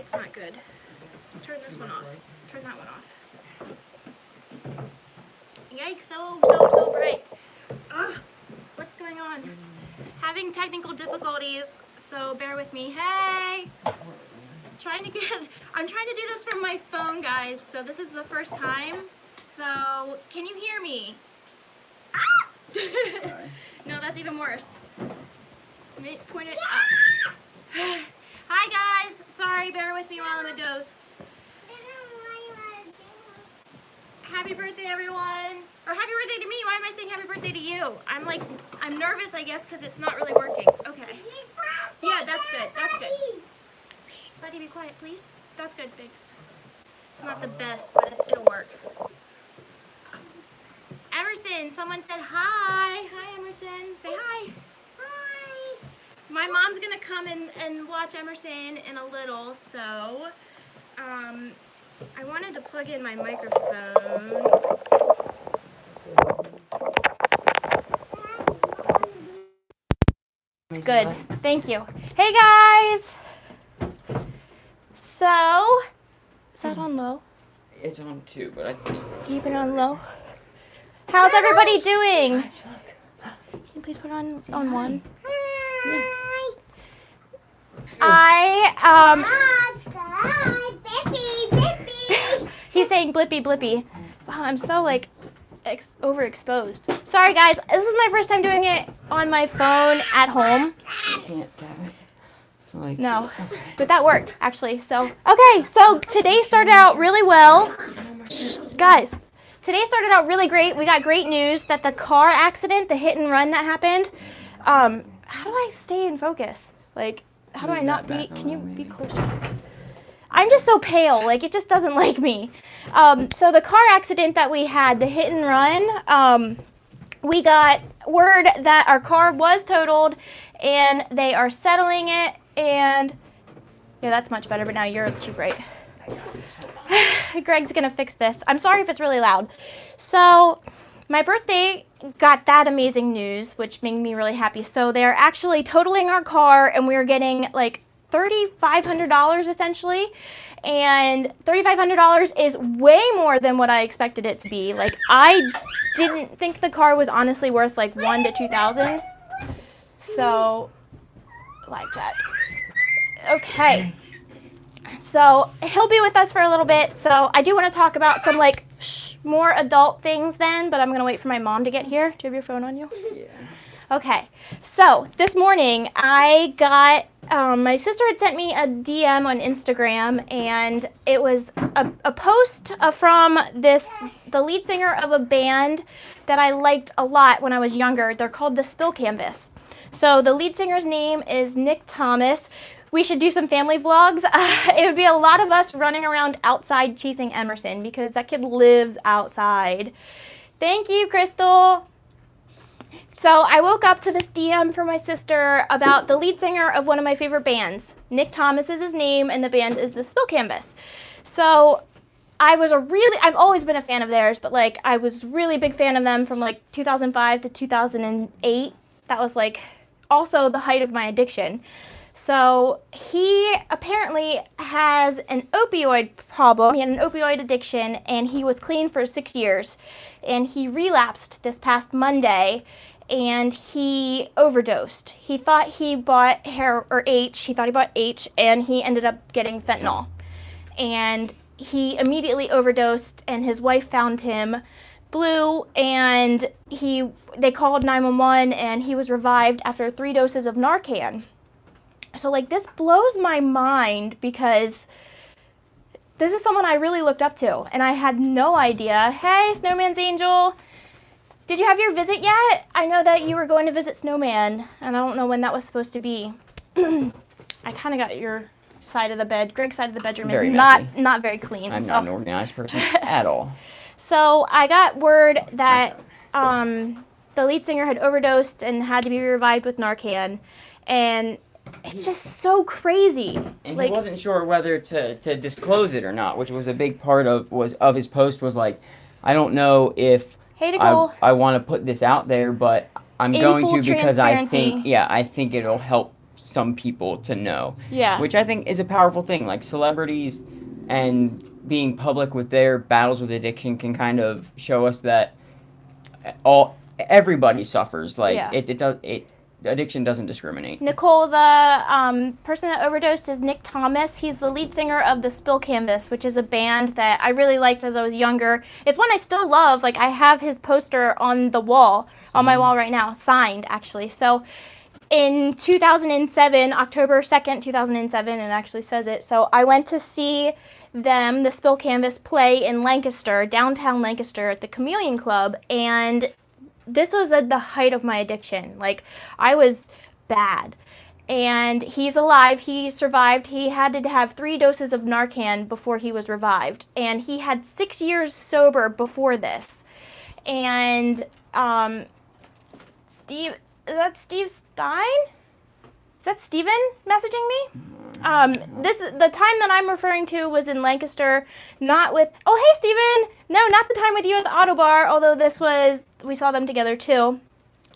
light's not good. Turn this one off. Turn that one off. Yikes, so bright. Ugh, what's going on? Having technical difficulties, so bear with me. Hey! I'm trying to do this from my phone, guys, so this is the first time. So, can you hear me? Ah! No, that's even worse. Point it up. Hi, guys. Sorry, bear with me while I'm a ghost. Happy birthday, everyone. Or happy birthday to me. Why am I saying happy birthday to you? I'm nervous, I guess, because it's not really working. Okay. Yeah, that's good. That's good. Shh, buddy, be quiet, please. That's good, thanks. It's not the best, but it'll work. Emerson, someone said hi. Hi, Emerson. Say hi. Hi. My mom's going to come and watch Emerson in a little, so I wanted to plug in my microphone. Good. Thank you. Hey, guys. So, is that on low? It's on 2, but I think... Keep it on low. How's everybody doing? Can you please put it on 1? He's saying blippy blippy. Wow, I'm so like overexposed. Sorry guys, this is my first time doing it on my phone at home. You can't tap it. Like, no, okay. But that worked actually. So today started out really well. Guys, today started out really great. We got great news that the car accident, the hit and run that happened. How do I stay in focus? Like, how do I not be? Can you be closer? I'm just so pale. Like, it just doesn't like me. So the car accident that we had, the hit and run, we got word that our car was totaled, and they are settling it. And yeah, that's much better. But now you're too bright. Greg's gonna fix this. I'm sorry if it's really loud. So my birthday got that amazing news, which made me really happy. So they're actually totaling our car, and we're getting like $3,500 essentially. And $3,500 is way more than what I expected it to be. Like, I didn't think the car was honestly worth like $1,000 to $2,000. So, live chat. Okay. So he'll be with us for a little bit. So I do want to talk about some like more adult things then, but I'm going to wait for my mom to get here. Do you have your phone on you? Yeah. Okay. So this morning I got, my sister had sent me a DM on Instagram, and it was a post from the lead singer of a band that I liked a lot when I was younger. They're called the Spill Canvas. So the lead singer's name is Nick Thomas. We should do some family vlogs. It would be a lot of us running around outside chasing Emerson because that kid lives outside. Thank you, Crystal. So I woke up to this DM from my sister about the lead singer of one of my favorite bands. Nick Thomas is his name, and the band is the Spill Canvas. So I've always been a fan of theirs, but like I was really big fan of them from like 2005 to 2008. That was like also the height of my addiction. So he apparently has an opioid problem. He had an opioid addiction, and he was clean for 6 years. And he relapsed this past Monday, and he overdosed. He thought he bought H, and he ended up getting fentanyl. And he immediately overdosed, and his wife found him blue, and they called 911, and he was revived after 3 doses of Narcan. So like this blows my mind because this is someone I really looked up to, and I had no idea. Hey, Snowman's Angel. Did you have your visit yet? I know that you were going to visit Snowman, and I don't know when that was supposed to be. I kind of got your side of the bed. Greg's side of the bedroom is not very clean. I'm not an organized person at all. So I got word that the lead singer had overdosed and had to be revived with Narcan, and it's just so crazy. And he wasn't sure whether to disclose it or not, which was a big part of his post was like, I don't know if I want to put this out there, but I'm going to because I think it'll help some people to know. Yeah. Which I think is a powerful thing. Like celebrities and being public with their battles with addiction can kind of show us that everybody suffers. Like Yeah. addiction doesn't discriminate. Nicole, the person that overdosed is Nick Thomas. He's the lead singer of the Spill Canvas, which is a band that I really liked as I was younger. It's one I still love. Like, I have his poster on the wall, on my wall right now, signed, actually. So in 2007, October 2nd, 2007, it actually says it. So I went to see them, the Spill Canvas, play in Lancaster, downtown Lancaster at the Chameleon Club, and this was at the height of my addiction. Like, I was bad. And he's alive. He survived. He had to have 3 doses of Narcan before he was revived. And he had 6 years sober before this. And Steve, is that Steve Stein? Is that Steven messaging me? The time that I'm referring to was in Lancaster, not with, oh, hey, Steven! No, not the time with you at the Auto Bar, although we saw them together too.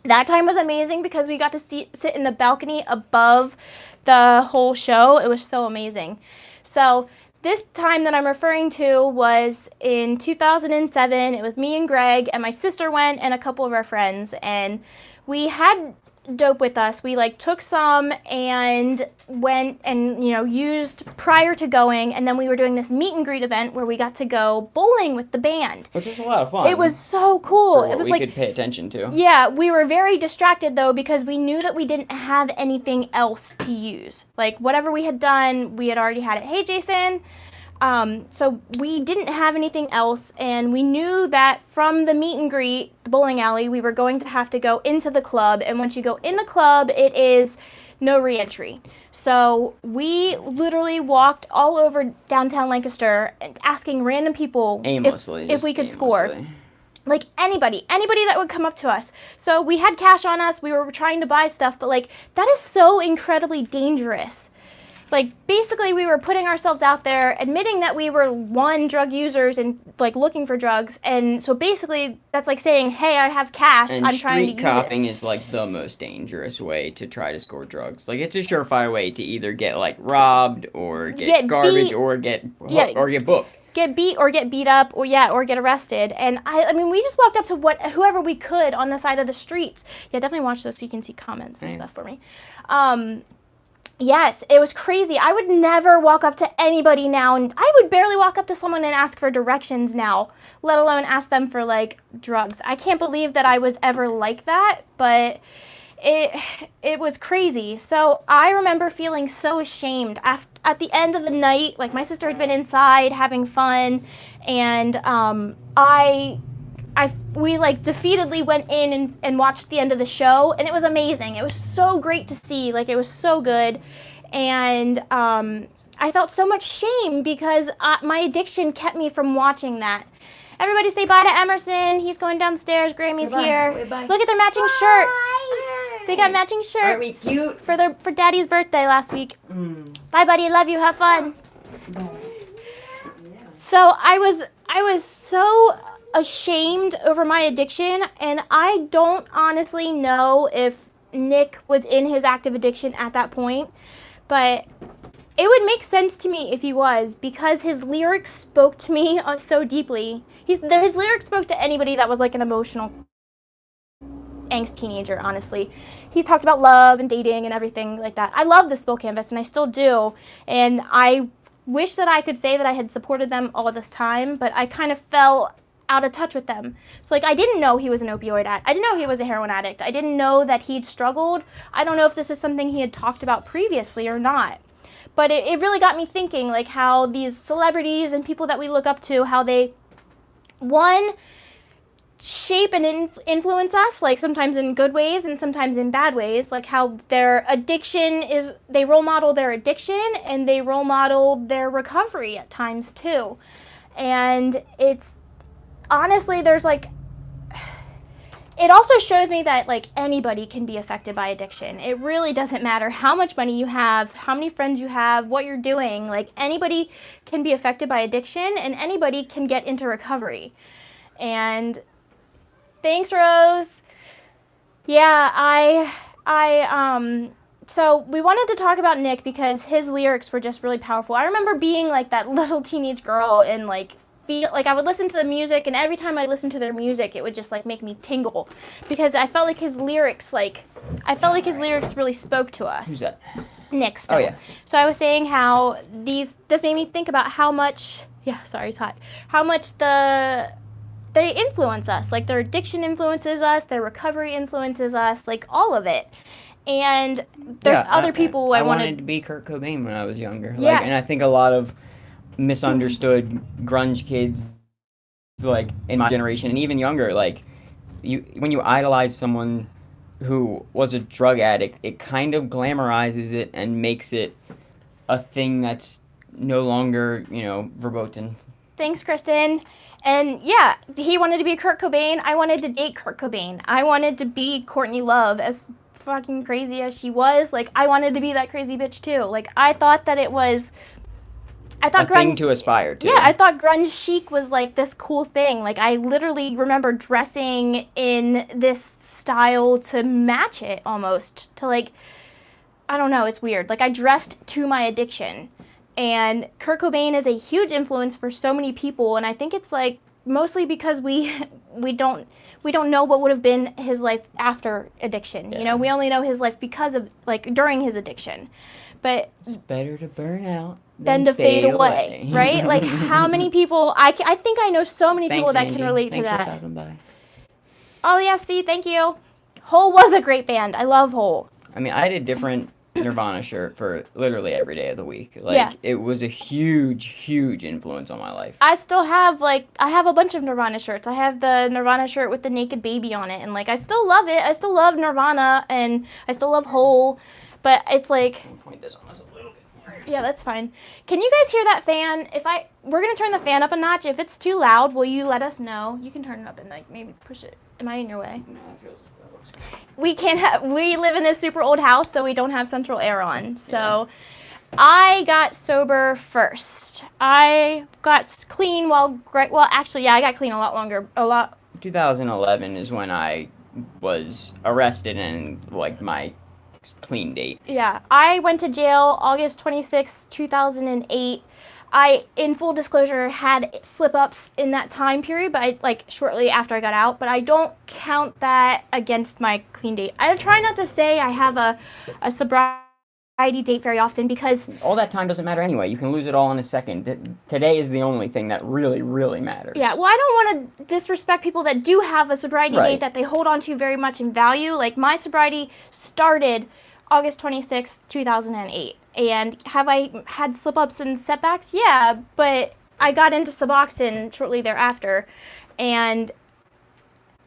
That time was amazing because we got to sit in the balcony above the whole show. It was so amazing. So this time that I'm referring to was in 2007. It was me and Greg, and my sister went, and a couple of our friends, and we had dope with us. We took some and went and used prior to going, and then we were doing this meet and greet event where we got to go bowling with the band, which was a lot of fun. It was so cool. It was we could pay attention to. Yeah, we were very distracted though because we knew that we didn't have anything else to use. Like whatever we had done, we had already had it. Hey, Jason. So we didn't have anything else, and we knew that from the meet and greet, the bowling alley, we were going to have to go into the club, and once you go in the club, it is no re-entry. So we literally walked all over downtown Lancaster asking random people if we could score. Like anybody that would come up to us. So we had cash on us, we were trying to buy stuff, but that is so incredibly dangerous. Basically we were putting ourselves out there, admitting that we were drug users and looking for drugs, and so basically that's like saying, hey, I have cash, and I'm trying to use it. Street copping is the most dangerous way to try to score drugs. It's a surefire way to either get robbed or get garbage beat, or get booked. Get beat or get beat up or get arrested. And I mean we just walked up to whoever we could on the side of the streets. Yeah, definitely watch those so you can see comments and stuff for me. Yes, it was crazy. I would never walk up to anybody now, and I would barely walk up to someone and ask for directions now, let alone ask them for drugs. I can't believe that I was ever like that, but it was crazy. So I remember feeling so ashamed at the end of the night. My sister had been inside having fun, and we defeatedly went in and watched the end of the show, and it was amazing. It was so great to see. It was so good, and I felt so much shame because my addiction kept me from watching that. Everybody say bye to Emerson. He's going downstairs. Grammy's here. Wait, bye. Look at their matching shirts. They got matching shirts. Aren't we cute? For Daddy's birthday last week. Bye, buddy. Love you. Have fun. So I was so ashamed over my addiction, and I don't honestly know if Nick was in his active addiction at that point, but it would make sense to me if he was, because his lyrics spoke to me so deeply. His lyrics spoke to anybody that was an emotional angst teenager, honestly. He talked about love and dating and everything like that. I love the Spill Canvas, and I still do, and I wish that I could say that I had supported them all this time, but I kind of fell out of touch with them. So I didn't know he was an opioid addict. I didn't know he was a heroin addict. I didn't know that he'd struggled. I don't know if this is something he had talked about previously or not. But it really got me thinking how these celebrities and people that we look up to, how they, shape and influence us, sometimes in good ways and sometimes in bad ways, how their addiction they role model their addiction and they role model their recovery at times too. And it's, honestly, there's it also shows me that anybody can be affected by addiction. It really doesn't matter how much money you have, how many friends you have, what you're doing. Anybody can be affected by addiction, and anybody can get into recovery. And thanks, Rose. Yeah, I So we wanted to talk about Nick because his lyrics were just really powerful. I remember being like that little teenage girl and like feel like I would listen to the music, and every time I listened to their music, it would just like make me tingle because I felt like his lyrics really spoke to us. Who's that? Nick still. Oh, yeah. So I was saying how this made me think about how much, sorry, it's hot, how much they influence us. Like their addiction influences us, their recovery influences us, like all of it. And there's other people I wanted to be Kurt Cobain when I was younger. Yeah. Like, and I think a lot of misunderstood grunge kids, like in my generation and even younger, like when you idolize someone who was a drug addict, it kind of glamorizes it and makes it a thing that's no longer, verboten. Thanks, Kristen. And yeah, he wanted to be Kurt Cobain. I wanted to date Kurt Cobain. I wanted to be Courtney Love, as fucking crazy as she was. Like, I wanted to be that crazy bitch too. Like, I thought grunge thing to aspire to. Yeah, I thought grunge chic was like this cool thing. Like, I literally remember dressing in this style to match it almost. To like, I don't know, it's weird. Like, I dressed to my addiction. And Kurt Cobain is a huge influence for so many people, and I think it's like mostly because we don't know what would have been his life after addiction. Yeah. We only know his life because of like during his addiction. But it's better to burn out than to fade away, right? Like how many people I think I know so many people that can relate to that. Thanks for stopping by. Oh yeah, see, thank you. Hole was a great band. I love Hole. I mean, I had a different Nirvana shirt for literally every day of the week. Like, it was a huge influence on my life. I still have, I have a bunch of Nirvana shirts. I have the Nirvana shirt with the naked baby on it, and, I still love it. I still love Nirvana, and I still love Hole, but it's like... I'll point this on us a little bit more. Yeah, that's fine. Can you guys hear that fan? We're going to turn the fan up a notch. If it's too loud, will you let us know? You can turn it up and, maybe push it. Am I in your way? No, that looks good. We live in this super old house, so we don't have central air on. So I got sober first. I got clean I got clean a lot. 2011 is when I was arrested and my clean date. Yeah, I went to jail August 26, 2008. I, in full disclosure, had slip-ups in that time period, but shortly after I got out, but I don't count that against my clean date. I try not to say I have a sobriety date very often because... All that time doesn't matter anyway. You can lose it all in a second. Today is the only thing that really, really matters. Yeah, well, I don't want to disrespect people that do have a sobriety date that they hold on to very much in value. Like, my sobriety started August 26, 2008. And have I had slip-ups and setbacks? Yeah, but I got into Suboxone shortly thereafter. And,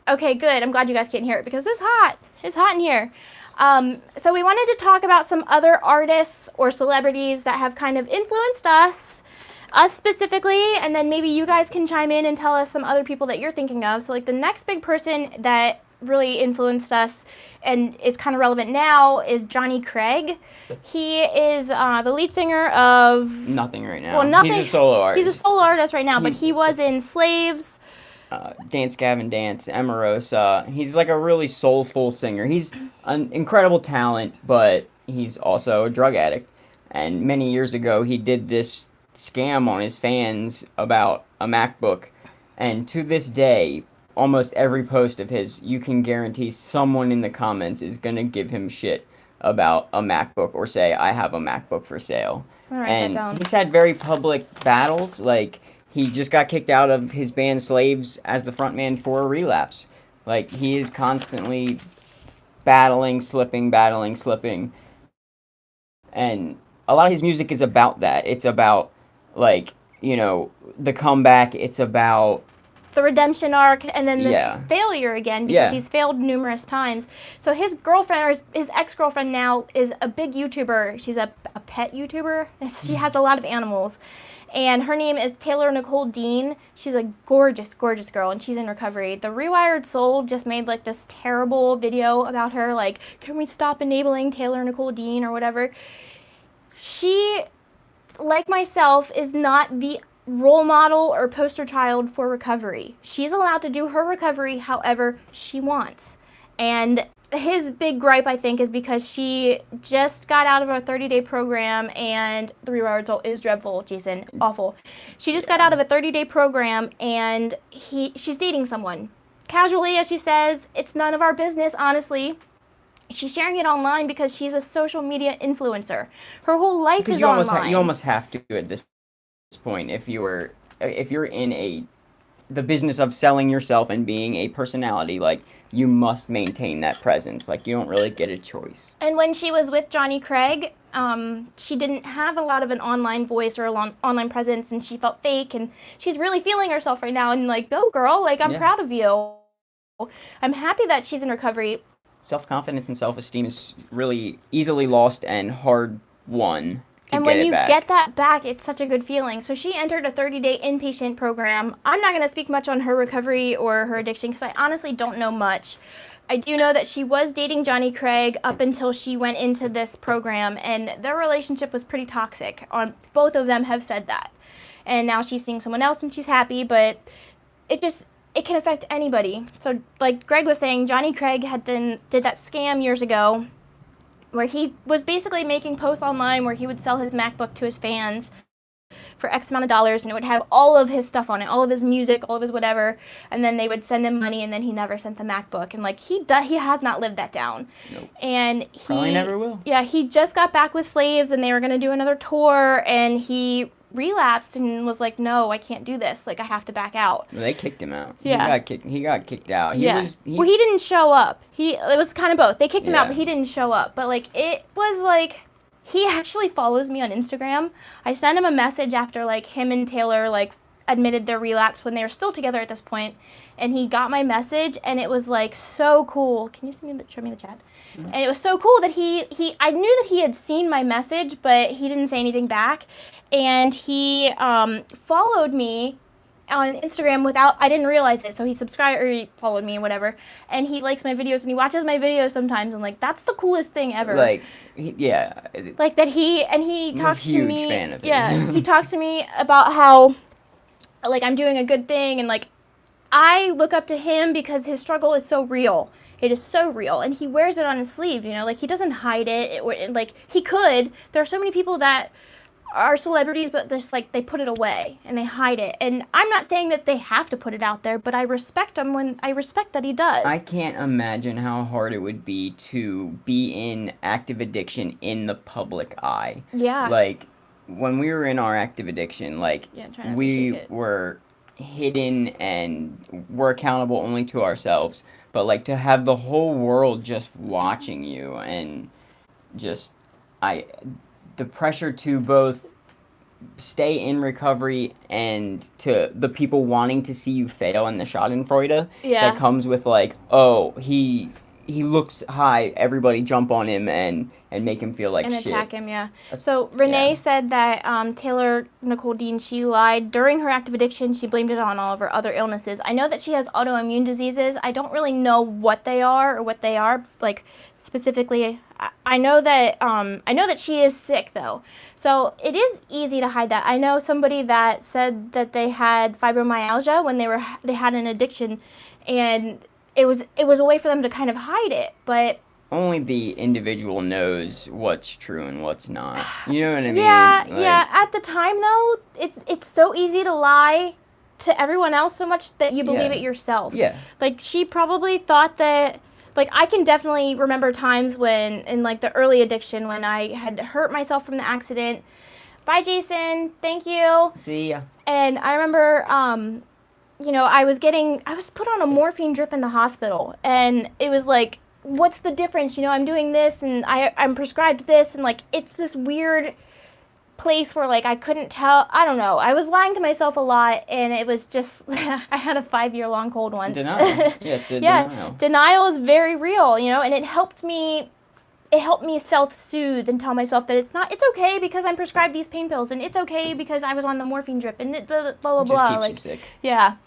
okay, good. I'm glad you guys can't hear it because it's hot. It's hot in here. So we wanted to talk about some other artists or celebrities that have kind of influenced us specifically, and then maybe you guys can chime in and tell us some other people that you're thinking of. So, the next big person that really influenced us and is kind of relevant now is Johnny Craig. He is the lead singer of... Nothing right now. Well, Nothing. He's a solo artist. He's a solo artist right now, but he was in Slaves. Dance Gavin Dance, Emarosa. He's a really soulful singer. He's an incredible talent, but he's also a drug addict. And many years ago, he did this scam on his fans about a MacBook. And to this day, almost every post of his, you can guarantee someone in the comments is going to give him shit about a MacBook or say, I have a MacBook for sale. I'll write that down. He's had very public battles. He just got kicked out of his band Slaves as the frontman for a relapse. He is constantly battling, slipping. And a lot of his music is about that. It's about, the comeback. It's about... the redemption arc, and then the failure again, because he's failed numerous times. So his girlfriend, or his ex-girlfriend now, is a big YouTuber. She's a pet YouTuber. She has a lot of animals. And her name is Taylor Nicole Dean. She's a gorgeous, gorgeous girl, and she's in recovery. The Rewired Soul just made, this terrible video about her, can we stop enabling Taylor Nicole Dean, or whatever. She, like myself, is not the role model or poster child for recovery. She's allowed to do her recovery however she wants. And his big gripe, I think, is because she just got out of a 30-day program, and the reward result is dreadful, Jason. Awful. She just got out of a 30-day program, and she's dating someone. Casually, as she says, it's none of our business, honestly. She's sharing it online because she's a social media influencer. Her whole life is online. You almost have to at this point if you're in the business of selling yourself and being a personality, like, you must maintain that presence. Like, you don't really get a choice. And when she was with Johnny Craig, she didn't have a lot of an online voice or online presence, and she felt fake, and she's really feeling herself right now, and like, go girl, like, I'm proud of you. I'm happy that she's in recovery. Self-confidence and self-esteem is really easily lost and hard won. And when you get that back, it's such a good feeling. So she entered a 30-day inpatient program. I'm not going to speak much on her recovery or her addiction because I honestly don't know much. I do know that she was dating Johnny Craig up until she went into this program, and their relationship was pretty toxic. Both of them have said that. And now she's seeing someone else and she's happy, but it can affect anybody. So like Greg was saying, Johnny Craig did that scam years ago, where he was basically making posts online where he would sell his MacBook to his fans for X amount of dollars, and it would have all of his stuff on it, all of his music, all of his whatever, and then they would send him money, and then he never sent the MacBook, and like he has not lived that down. Nope. And he probably never will. Yeah, he just got back with Slaves, and they were going to do another tour, and he relapsed and was like, no, I can't do this. Like, I have to back out. Well, they kicked him out. Yeah. He got kicked out. He didn't show up. It was kind of both. They kicked him out, but he didn't show up. But, like, it was, like, he actually follows me on Instagram. I sent him a message after, like, him and Taylor, like, admitted their relapse when they were still together at this point. And he got my message, and it was, like, so cool. Can you show me the chat? Mm-hmm. And it was so cool that I knew that he had seen my message, but he didn't say anything back. And he followed me on Instagram I didn't realize it, so he subscribed, or he followed me, or whatever, and he likes my videos, and he watches my videos sometimes, and, like, that's the coolest thing ever. Like, Like, that he talks to me. I'm a huge fan of his. Yeah, he talks to me about how, like, I'm doing a good thing, and, like, I look up to him because his struggle is so real. It is so real, and he wears it on his sleeve, you know, like, he doesn't hide it, like, he could. There are so many people that are celebrities, but just, like, they put it away and they hide it. And I'm not saying that they have to put it out there, but I respect him I respect that he does. I can't imagine how hard it would be to be in active addiction in the public eye. Yeah. Like, when we were in our active addiction, like, we were hidden and were accountable only to ourselves. But, like, to have the whole world just watching you and just, the pressure to both stay in recovery and to the people wanting to see you fail and the schadenfreude that comes with, like, oh, he looks high, everybody jump on him and make him feel like and shit. And attack him, yeah. So Renee said that Taylor Nicole Dean, she lied. During her active addiction, she blamed it on all of her other illnesses. I know that she has autoimmune diseases. I don't really know what they are, like, specifically. I know that she is sick, though. So it is easy to hide that. I know somebody that said that they had fibromyalgia when they had an addiction, and it was a way for them to kind of hide it, but only the individual knows what's true and what's not. You know what I mean? Yeah, yeah. At the time, though, it's so easy to lie to everyone else so much that you believe it yourself. Yeah. Like, she probably thought that, like, I can definitely remember times when, in, like, the early addiction, when I had hurt myself from the accident. Bye, Jason. Thank you. See ya. And I remember, you know, I was put on a morphine drip in the hospital, and it was like, what's the difference? You know, I'm doing this, and I'm prescribed this, and, like, it's this weird place where, like, I couldn't tell. I don't know. I was lying to myself a lot, and it was just, I had a 5-year-long cold once. Denial. Yeah, it's a denial. Denial is very real, you know, and it helped me self-soothe and tell myself that it's okay because I'm prescribed these pain pills, and it's okay because I was on the morphine drip, and blah, blah, blah, blah. Just keeps you sick. Yeah.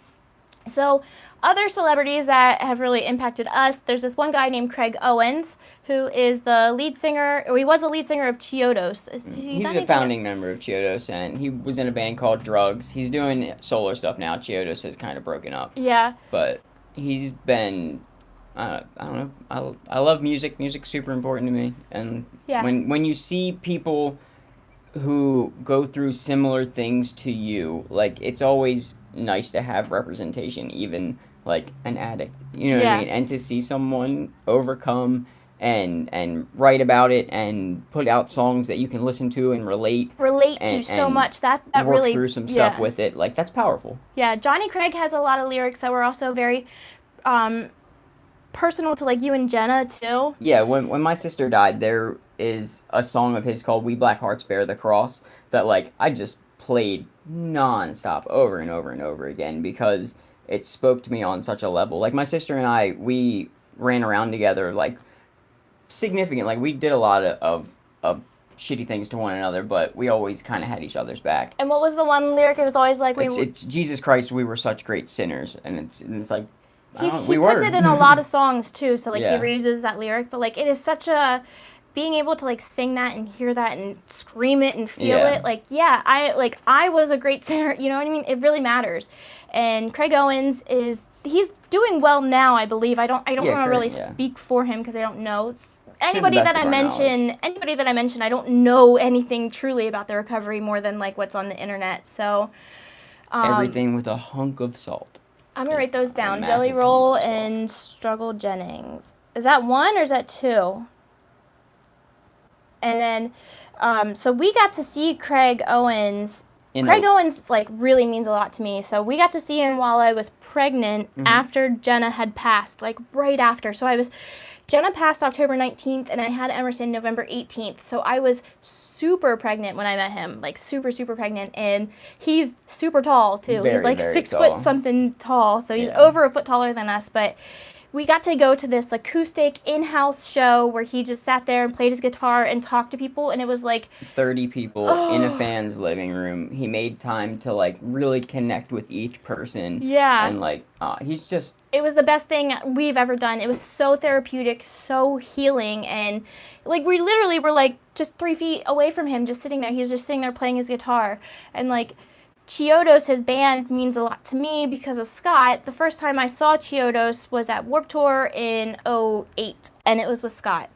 So, other celebrities that have really impacted us, there's this one guy named Craig Owens, who is the lead singer, or he was the lead singer of Chiodos. He's a founding member of Chiodos, and he was in a band called Drugs. He's doing solo stuff now. Chiodos has kind of broken up. Yeah. But he's been I don't know. I love music. Music's super important to me. And Yeah. when you see people who go through similar things to you, like it's always nice to have representation, even like an addict. You know what I Yeah. mean? And to see someone overcome and write about it and put out songs that you can listen to and Relate to so and much. That work really, through some stuff yeah. with it, like that's powerful. Yeah, Johnny Craig has a lot of lyrics that were also very um, personal to like you and Jenna too. Yeah, when my sister died, there is a song of his called "We Black Hearts Bear the Cross" that like I just played nonstop over and over and over again because it spoke to me on such a level. Like my sister and I, we ran around together like significant. Like we did a lot of shitty things to one another, but we always kind of had each other's back. And what was the one lyric? It was always like It's Jesus Christ, we were such great sinners, and it's like he we puts were. it in a lot of songs too. So like Yeah. he reuses that lyric, but like it is such a being able to like sing that and hear that and scream it and feel Yeah. it. Like yeah, I was a great singer. You know what I mean? It really matters. And Craig Owens he's doing well now, I believe. I don't Yeah, want to really yeah. speak for him because I don't know. Anybody Anybody that I mention, I don't know anything truly about the recovery more than like what's on the internet. So Everything with a hunk of salt. I'm gonna write those A down. massive Jelly hunk Roll of salt. and Struggle Jennings. Is that one or is that two? And then, so we got to see Craig Owens. Craig Owens like really means a lot to me. So we got to see him while I was pregnant after Jenna had passed, like right after. Jenna passed October 19th and I had Emerson November 18th. So I was super pregnant when I met him, like super, super pregnant. And he's super tall too. Very, he's like very 6 tall. foot something tall. So he's Yeah. over a foot taller than us. But we got to go to this acoustic in-house show where he just sat there and played his guitar and talked to people. And it was like 30 people in a fan's living room. He made time to like really connect with each person. Yeah. And like he's just it was the best thing we've ever done. It was so therapeutic, so healing, and like we literally were like just 3 feet away from him, just sitting there. He's just sitting there playing his guitar, and like Chiodos, his band, means a lot to me because of Scott. The first time I saw Chiodos was at Warped Tour in 2008, and it was with Scott.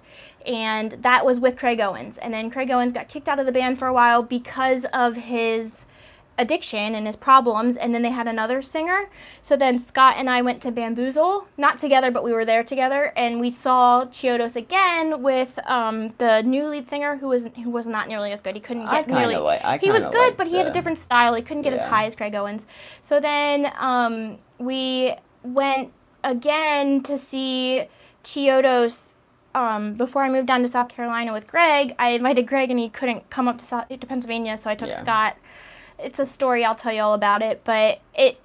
And that was with Craig Owens. And then Craig Owens got kicked out of the band for a while because of his addiction and his problems, and then they had another singer. So then Scott and I went to Bamboozle, not together, but we were there together, and we saw Chiodos again with the new lead singer who was not nearly as good. He couldn't get nearly. He was good, but he had a different style. He couldn't get as high as Craig Owens. So then we went again to see Chiodos. Before I moved down to South Carolina with Greg. I invited Greg and he couldn't come up to Pennsylvania, so I took Scott. It's a story, I'll tell you all about it, but it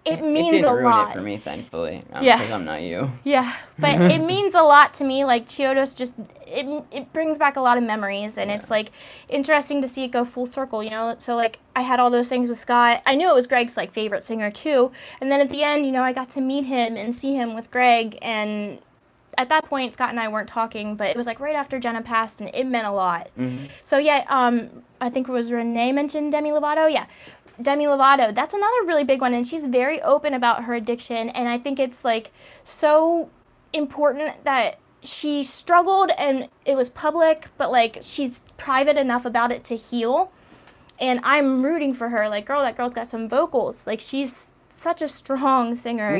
means it didn't a ruin lot. it for me, thankfully, Yeah. because I'm not you. Yeah, but it means a lot to me. Like Chiodos just it brings back a lot of memories, and it's like interesting to see it go full circle, you know. So like I had all those things with Scott. I knew it was Greg's like favorite singer too, and then at the end, you know, I got to meet him and see him with Greg, and at that point, Scott and I weren't talking, but it was like right after Jenna passed, and it meant a lot. So yeah, I think it was Renee mentioned Demi Lovato. Yeah, Demi Lovato. That's another really big one, and she's very open about her addiction, and I think it's like so important that she struggled and it was public, but like she's private enough about it to heal. And I'm rooting for her. Like, girl, that girl's got some vocals. Like, she's such a strong singer.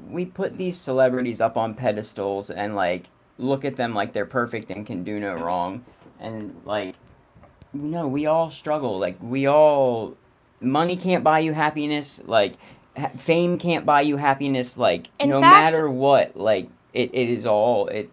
We put these celebrities up on pedestals and like look at them like they're perfect and can do no wrong, and like no, we all struggle. Like money can't buy you happiness. Like fame can't buy you happiness. Like no matter what, like it's all. I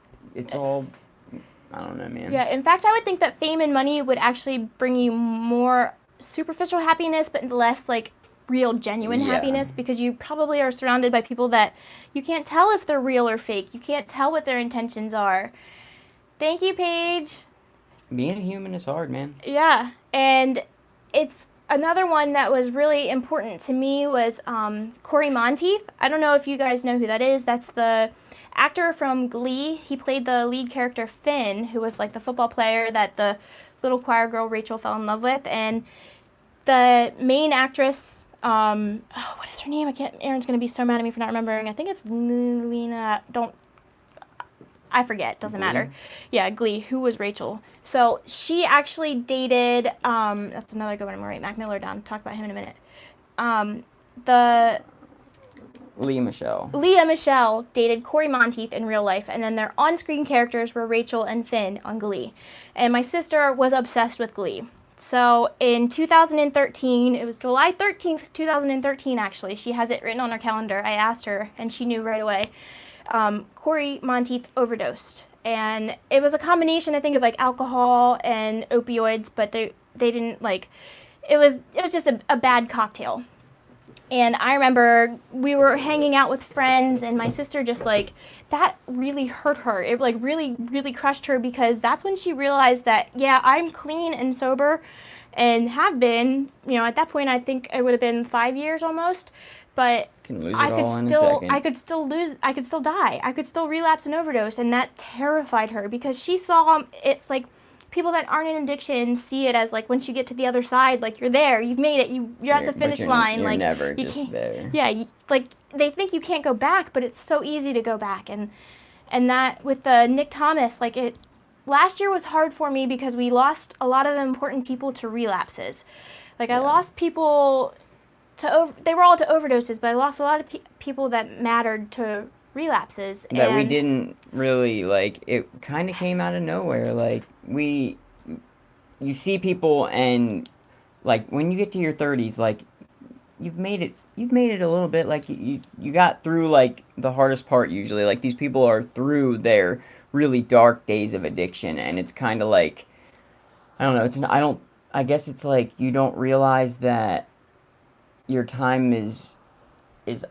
don't know, man. Yeah, in fact, I would think that fame and money would actually bring you more superficial happiness, but less like real genuine happiness, because you probably are surrounded by people that you can't tell if they're real or fake. You can't tell what their intentions are. Thank you, Paige. Being a human is hard, man. Yeah, and it's another one that was really important to me was Corey Monteith. I don't know if you guys know who that is. That's the actor from Glee. He played the lead character Finn, who was like the football player that the little choir girl Rachel fell in love with, and the main actress. What is her name? Aaron's gonna be so mad at me for not remembering. I think it's Lena. I forget, doesn't Glee? matter. Yeah, Glee. Who was Rachel? So she actually dated, that's another good one. I'm going to write Mac Miller down, talk about him in a minute. The Leah Michelle. Leah Michelle dated Corey Monteith in real life, and then their on-screen characters were Rachel and Finn on Glee. And my sister was obsessed with Glee. So in 2013, it was July 13th, 2013 actually, she has it written on her calendar. I asked her, and she knew right away. Corey Monteith overdosed. And it was a combination, I think, of like alcohol and opioids, but they didn't like, it was just a bad cocktail. And I remember we were hanging out with friends, and my sister just like, that really hurt her. It like really, really crushed her, because that's when she realized that, yeah, I'm clean and sober and have been, at that point, I think it would have been 5 years almost, but I could still die. I could still relapse and overdose. And that terrified her, because she saw, it's like, people that aren't in addiction see it as like, once you get to the other side, like you're there, you've made it, you're at the finish line. You're like never you just can't, there. Yeah, like they think you can't go back, but it's so easy to go back. And that with Nick Thomas, like last year was hard for me because we lost a lot of important people to relapses. Like I lost people they were all to overdoses, but I lost a lot of people that mattered to relapses. That we didn't really, like, it kind of came out of nowhere. Like, you see people, and, like, when you get to your 30s, like, you've made it a little bit. Like, you got through, like, the hardest part usually. Like, these people are through their really dark days of addiction, and it's kind of like, I don't know, I guess it's like you don't realize that your time is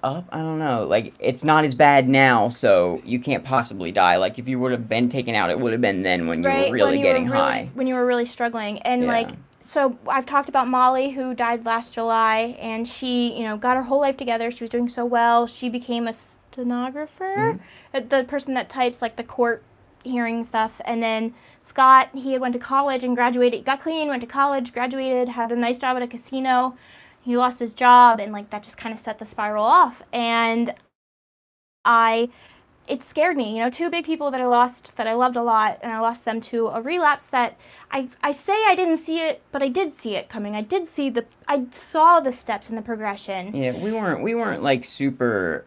up. I don't know. Like, it's not as bad now, so you can't possibly die. Like, if you would have been taken out, it would have been then when you were really getting high. When you were really struggling. And, like, so I've talked about Molly, who died last July, and she, got her whole life together. She was doing so well. She became a stenographer, the person that types, like, the court hearing stuff. And then Scott, he had went to college and graduated, got clean, went to college, graduated, had a nice job at a casino. He lost his job, and like that just kind of set the spiral off. And it scared me. Two big people that I lost, that I loved a lot, and I lost them to a relapse that I say I didn't see it, but I did see it coming. I saw the steps in the progression. Yeah, we weren't like super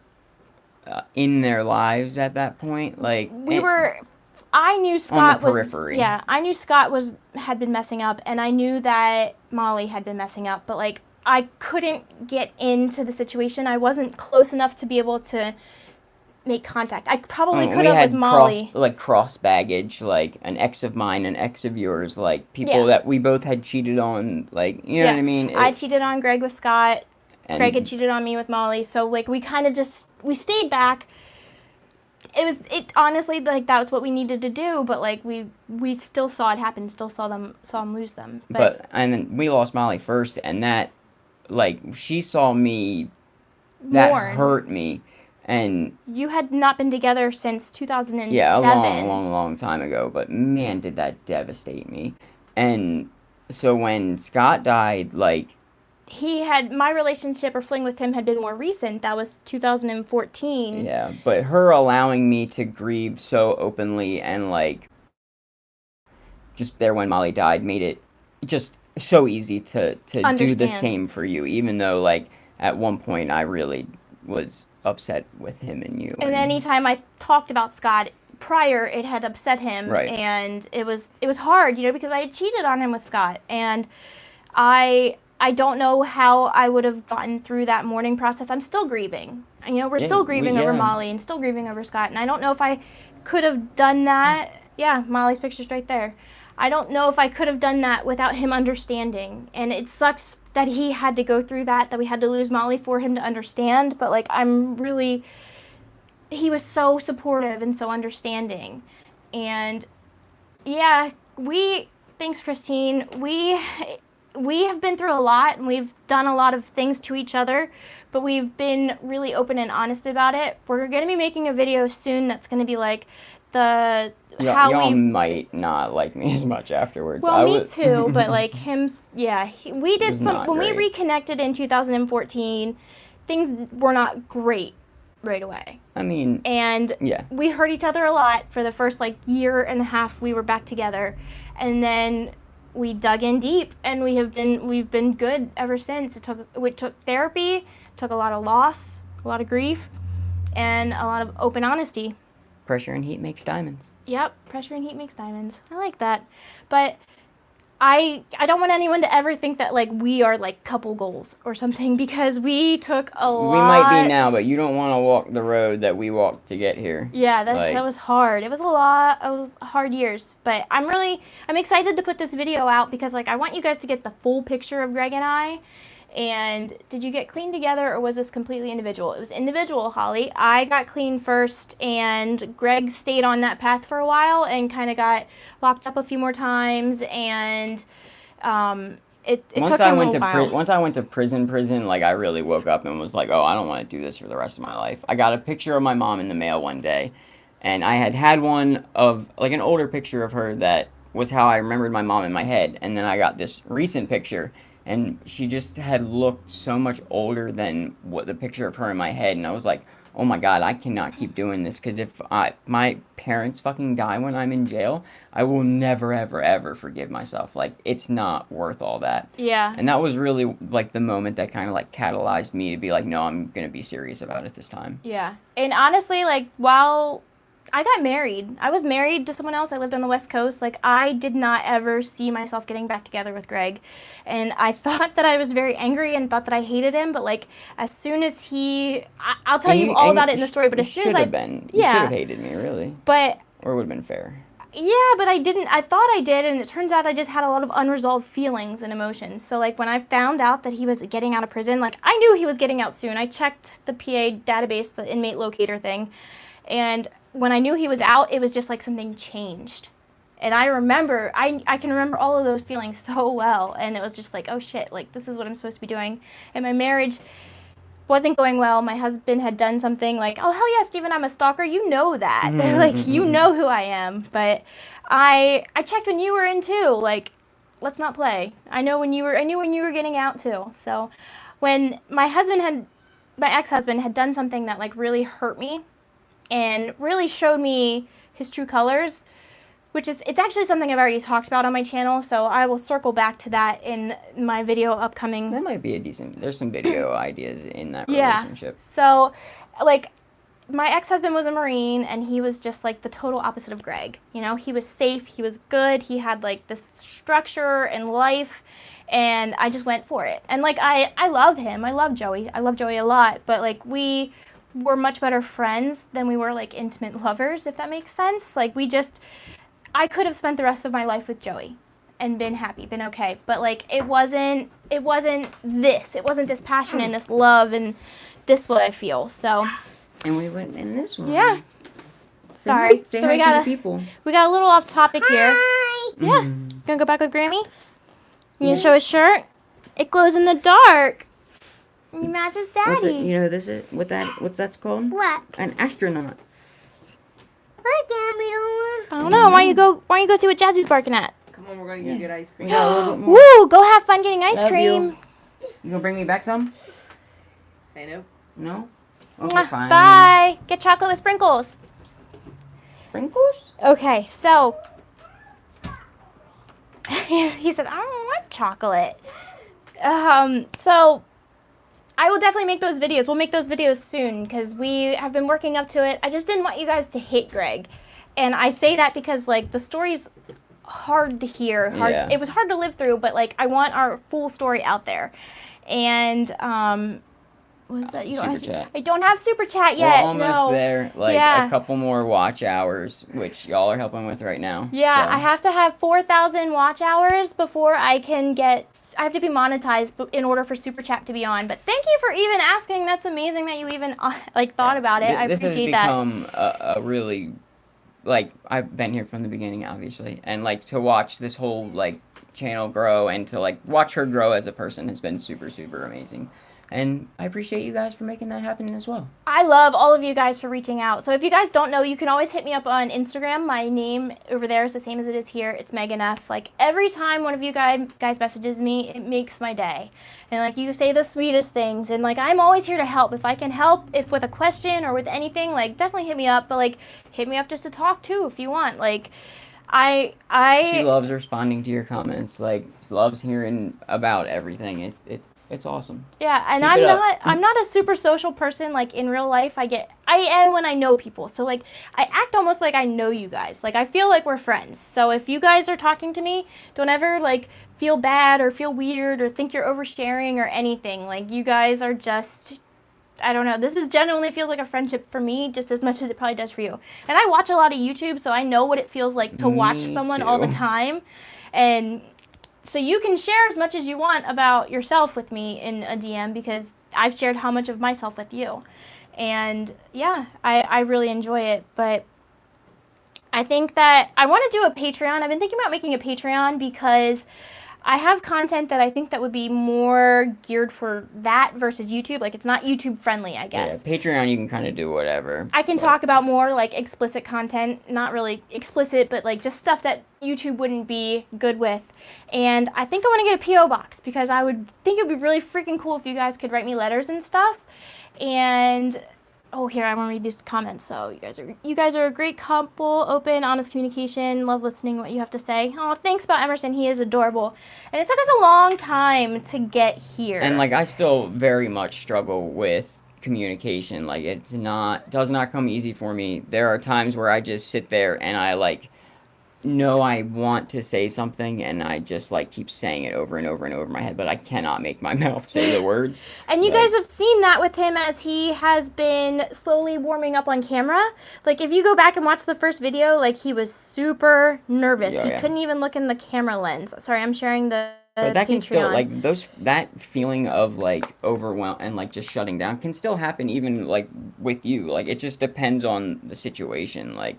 in their lives at that point. Like I knew Scott on the periphery. I knew Scott had been messing up, and I knew that Molly had been messing up, but like I couldn't get into the situation. I wasn't close enough to be able to make contact. I probably could have with Molly. Cross baggage, like an ex of mine, an ex of yours, like people that we both had cheated on, like, you know what I mean? I cheated on Greg with Scott. Greg had cheated on me with Molly. So like we kind of we stayed back. It honestly, like, that was what we needed to do, but like we still saw it happen, still saw them lose them. And then we lost Molly first, and that, like, she saw me, that hurt me. And you had not been together since 2007. Yeah, a long time ago, but man, did that devastate me. And so when Scott died, like, my relationship or fling with him had been more recent. That was 2014. Yeah, but her allowing me to grieve so openly and, like, just there when Molly died made it just so easy to do the same for you, even though, like, at one point I really was upset with him and you. And anytime I talked about Scott prior, it had upset him. Right. And it was hard, because I had cheated on him with Scott. And I don't know how I would have gotten through that mourning process. I'm still grieving. We're still grieving over Molly and still grieving over Scott. And I don't know if I could have done that. Yeah, Molly's picture's right there. I don't know if I could have done that without him understanding. And it sucks that he had to go through that we had to lose Molly for him to understand. But, like, he was so supportive and so understanding. And, yeah, thanks, Christine. We have been through a lot, and we've done a lot of things to each other, but we've been really open and honest about it. We're going to be making a video soon that's going to be like y'all might not like me as much afterwards. Well, me too, but like him, we did some, when we reconnected in 2014, things were not great. right away. I mean, and yeah. we hurt each other a lot for the first like year and a half we were back together, and then we dug in deep, and we've been good ever since. It took therapy, took a lot of loss, a lot of grief, and a lot of open honesty. Pressure and heat makes diamonds. Yep, pressure and heat makes diamonds. I like that. But I don't want anyone to ever think that like we are like couple goals or something, because we took a lot. We might be now, but you don't want to walk the road that we walked to get here. Yeah, that was hard. It was a lot. It was hard years, but I'm excited to put this video out because like I want you guys to get the full picture of Greg and I. And did you get clean together, or was this completely individual? It was individual, Holly. I got clean first, and Greg stayed on that path for a while and kind of got locked up a few more times, and it took him a while. Once I went to prison, like I really woke up and was like, oh, I don't want to do this for the rest of my life. I got a picture of my mom in the mail one day, and I had one of, like an older picture of her that was how I remembered my mom in my head, and then I got this recent picture, and she just had looked so much older than what the picture of her in my head, and I was like, oh my god, I cannot keep doing this, because if my parents fucking die when I'm in jail, I will never, ever, ever forgive myself. Like, it's not worth all that. Yeah. And that was really, like, the moment that kind of, like, catalyzed me to be like, no, I'm gonna be serious about it this time. Yeah. And honestly, like, while I got married, I was married to someone else. I lived on the West Coast. Like, I did not ever see myself getting back together with Greg. And I thought that I was very angry and thought that I hated him. But, like, as soon as I'll tell you all about it in the story. But as soon as you should have hated me, really. But. Or it would have been fair. Yeah, but I didn't. I thought I did, and it turns out I just had a lot of unresolved feelings and emotions. So, like, when I found out that he was getting out of prison, like, I knew he was getting out soon. I checked the PA database, the inmate locator thing, and when I knew he was out, it was just like something changed. And I remember, I can remember all of those feelings so well, and it was just like, oh shit, like, this is what I'm supposed to be doing. And my marriage wasn't going well. My husband had done something like, oh, hell yeah, Steven, I'm a stalker. You know that. Like, you know who I am. But I checked when you were in too. Like, let's not play. I knew when you were getting out too. So when my ex-husband had done something that like really hurt me and really showed me his true colors, it's actually something I've already talked about on my channel, so I will circle back to that in my video upcoming. That might be there's some video ideas in that relationship. So, like, my ex-husband was a Marine, and he was just, like, the total opposite of Greg. You know, he was safe, he was good, he had, like, this structure in life, and I just went for it. And, like, I love him. I love Joey. I love Joey a lot, but, like, we were much better friends than we were, like, intimate lovers, if that makes sense. Like, I could have spent the rest of my life with Joey and been happy, been okay. But, like, it wasn't this. It wasn't this passion and this love and this what I feel, so. And we went in this one. Yeah. Sorry. Say hi to the people. We got a little off topic here. Hi. Yeah. Gonna go back with Grammy? You gonna show his shirt? It glows in the dark. He matches Daddy. What's that called? What? An astronaut. Hi, Gabby. I don't know. Why don't you go see what Jazzy's barking at? Come on, we're gonna go get ice cream. Woo! Go have fun getting ice cream. You gonna bring me back some? I know. No? Okay, fine. Bye. Get chocolate with sprinkles. Sprinkles? Okay, so he said, I don't want chocolate. So I will definitely make those videos. We'll make those videos soon because we have been working up to it. I just didn't want you guys to hate Greg. And I say that because, like, the story's hard to hear. Yeah. It was hard to live through, but, like, I want our full story out there. And, what is that? I don't have Super Chat yet. We're almost there. Like, Yeah. a couple more watch hours, which y'all are helping with right now. Yeah, so. I have to have 4,000 watch hours before I have to be monetized in order for Super Chat to be on. But thank you for even asking. That's amazing that you even, like, thought about it. I appreciate that. This has become a really, like, I've been here from the beginning, obviously. And, like, to watch this whole, like, channel grow and to, like, watch her grow as a person has been super, super amazing. And I appreciate you guys for making that happen as well. I love all of you guys for reaching out. So if you guys don't know, you can always hit me up on Instagram. My name over there is the same as it is here. It's Megan F. Like, every time one of you guys messages me, it makes my day. And, like, you say the sweetest things. And, like, I'm always here to help. If I can help, if with a question or with anything, like, definitely hit me up. But, like, hit me up just to talk, too, if you want. Like, She loves responding to your comments. Like, loves hearing about everything. It's awesome. Yeah, and Keep it up. I'm not a super social person. Like, in real life, I am when I know people. So, like, I act almost like I know you guys. Like, I feel like we're friends. So if you guys are talking to me, don't ever, like, feel bad or feel weird or think you're oversharing or anything. Like, you guys are just, I don't know. This is genuinely feels like a friendship for me just as much as it probably does for you. And I watch a lot of YouTube, so I know what it feels like to watch Me someone too. all the time. And so you can share as much as you want about yourself with me in a DM, because I've shared how much of myself with you. And yeah, I really enjoy it. But I think that I want to do a Patreon. I've been thinking about making a Patreon because I have content that I think that would be more geared for that versus YouTube. Like, it's not YouTube friendly, I guess. Yeah, Patreon, you can kind of do whatever. I can talk about more, like, explicit content. Not really explicit, but, like, just stuff that YouTube wouldn't be good with. And I think I want to get a P.O. box, because I would think it would be really freaking cool if you guys could write me letters and stuff. And oh, here, I want to read these comments. So you guys are a great couple, open, honest communication, love listening to what you have to say. Oh, thanks about Emerson. He is adorable. And it took us a long time to get here. And, like, I still very much struggle with communication. Like, does not come easy for me. There are times where I just sit there and I, like, know I want to say something, and I just, like, keep saying it over and over and over in my head, but I cannot make my mouth say the words. And you guys have seen that with him as he has been slowly warming up on camera. Like, if you go back and watch the first video, like, he was super nervous. He couldn't even look in the camera lens. Sorry, I'm sharing the But that can still, Patreon. like, that feeling of, like, overwhelm and, like, just shutting down can still happen even, like, with you. Like, it just depends on the situation. Like,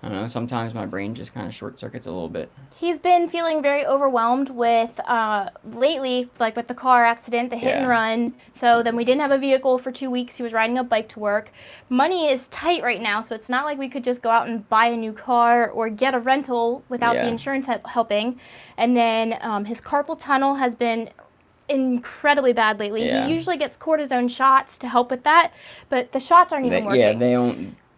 I don't know, sometimes my brain just kind of short circuits a little bit. He's been feeling very overwhelmed with, lately, like with the car accident, the hit and run. So then we didn't have a vehicle for 2 weeks. He was riding a bike to work. Money is tight right now, so it's not like we could just go out and buy a new car or get a rental without the insurance helping. And then his carpal tunnel has been incredibly bad lately. Yeah. He usually gets cortisone shots to help with that, but the shots aren't even working. Yeah,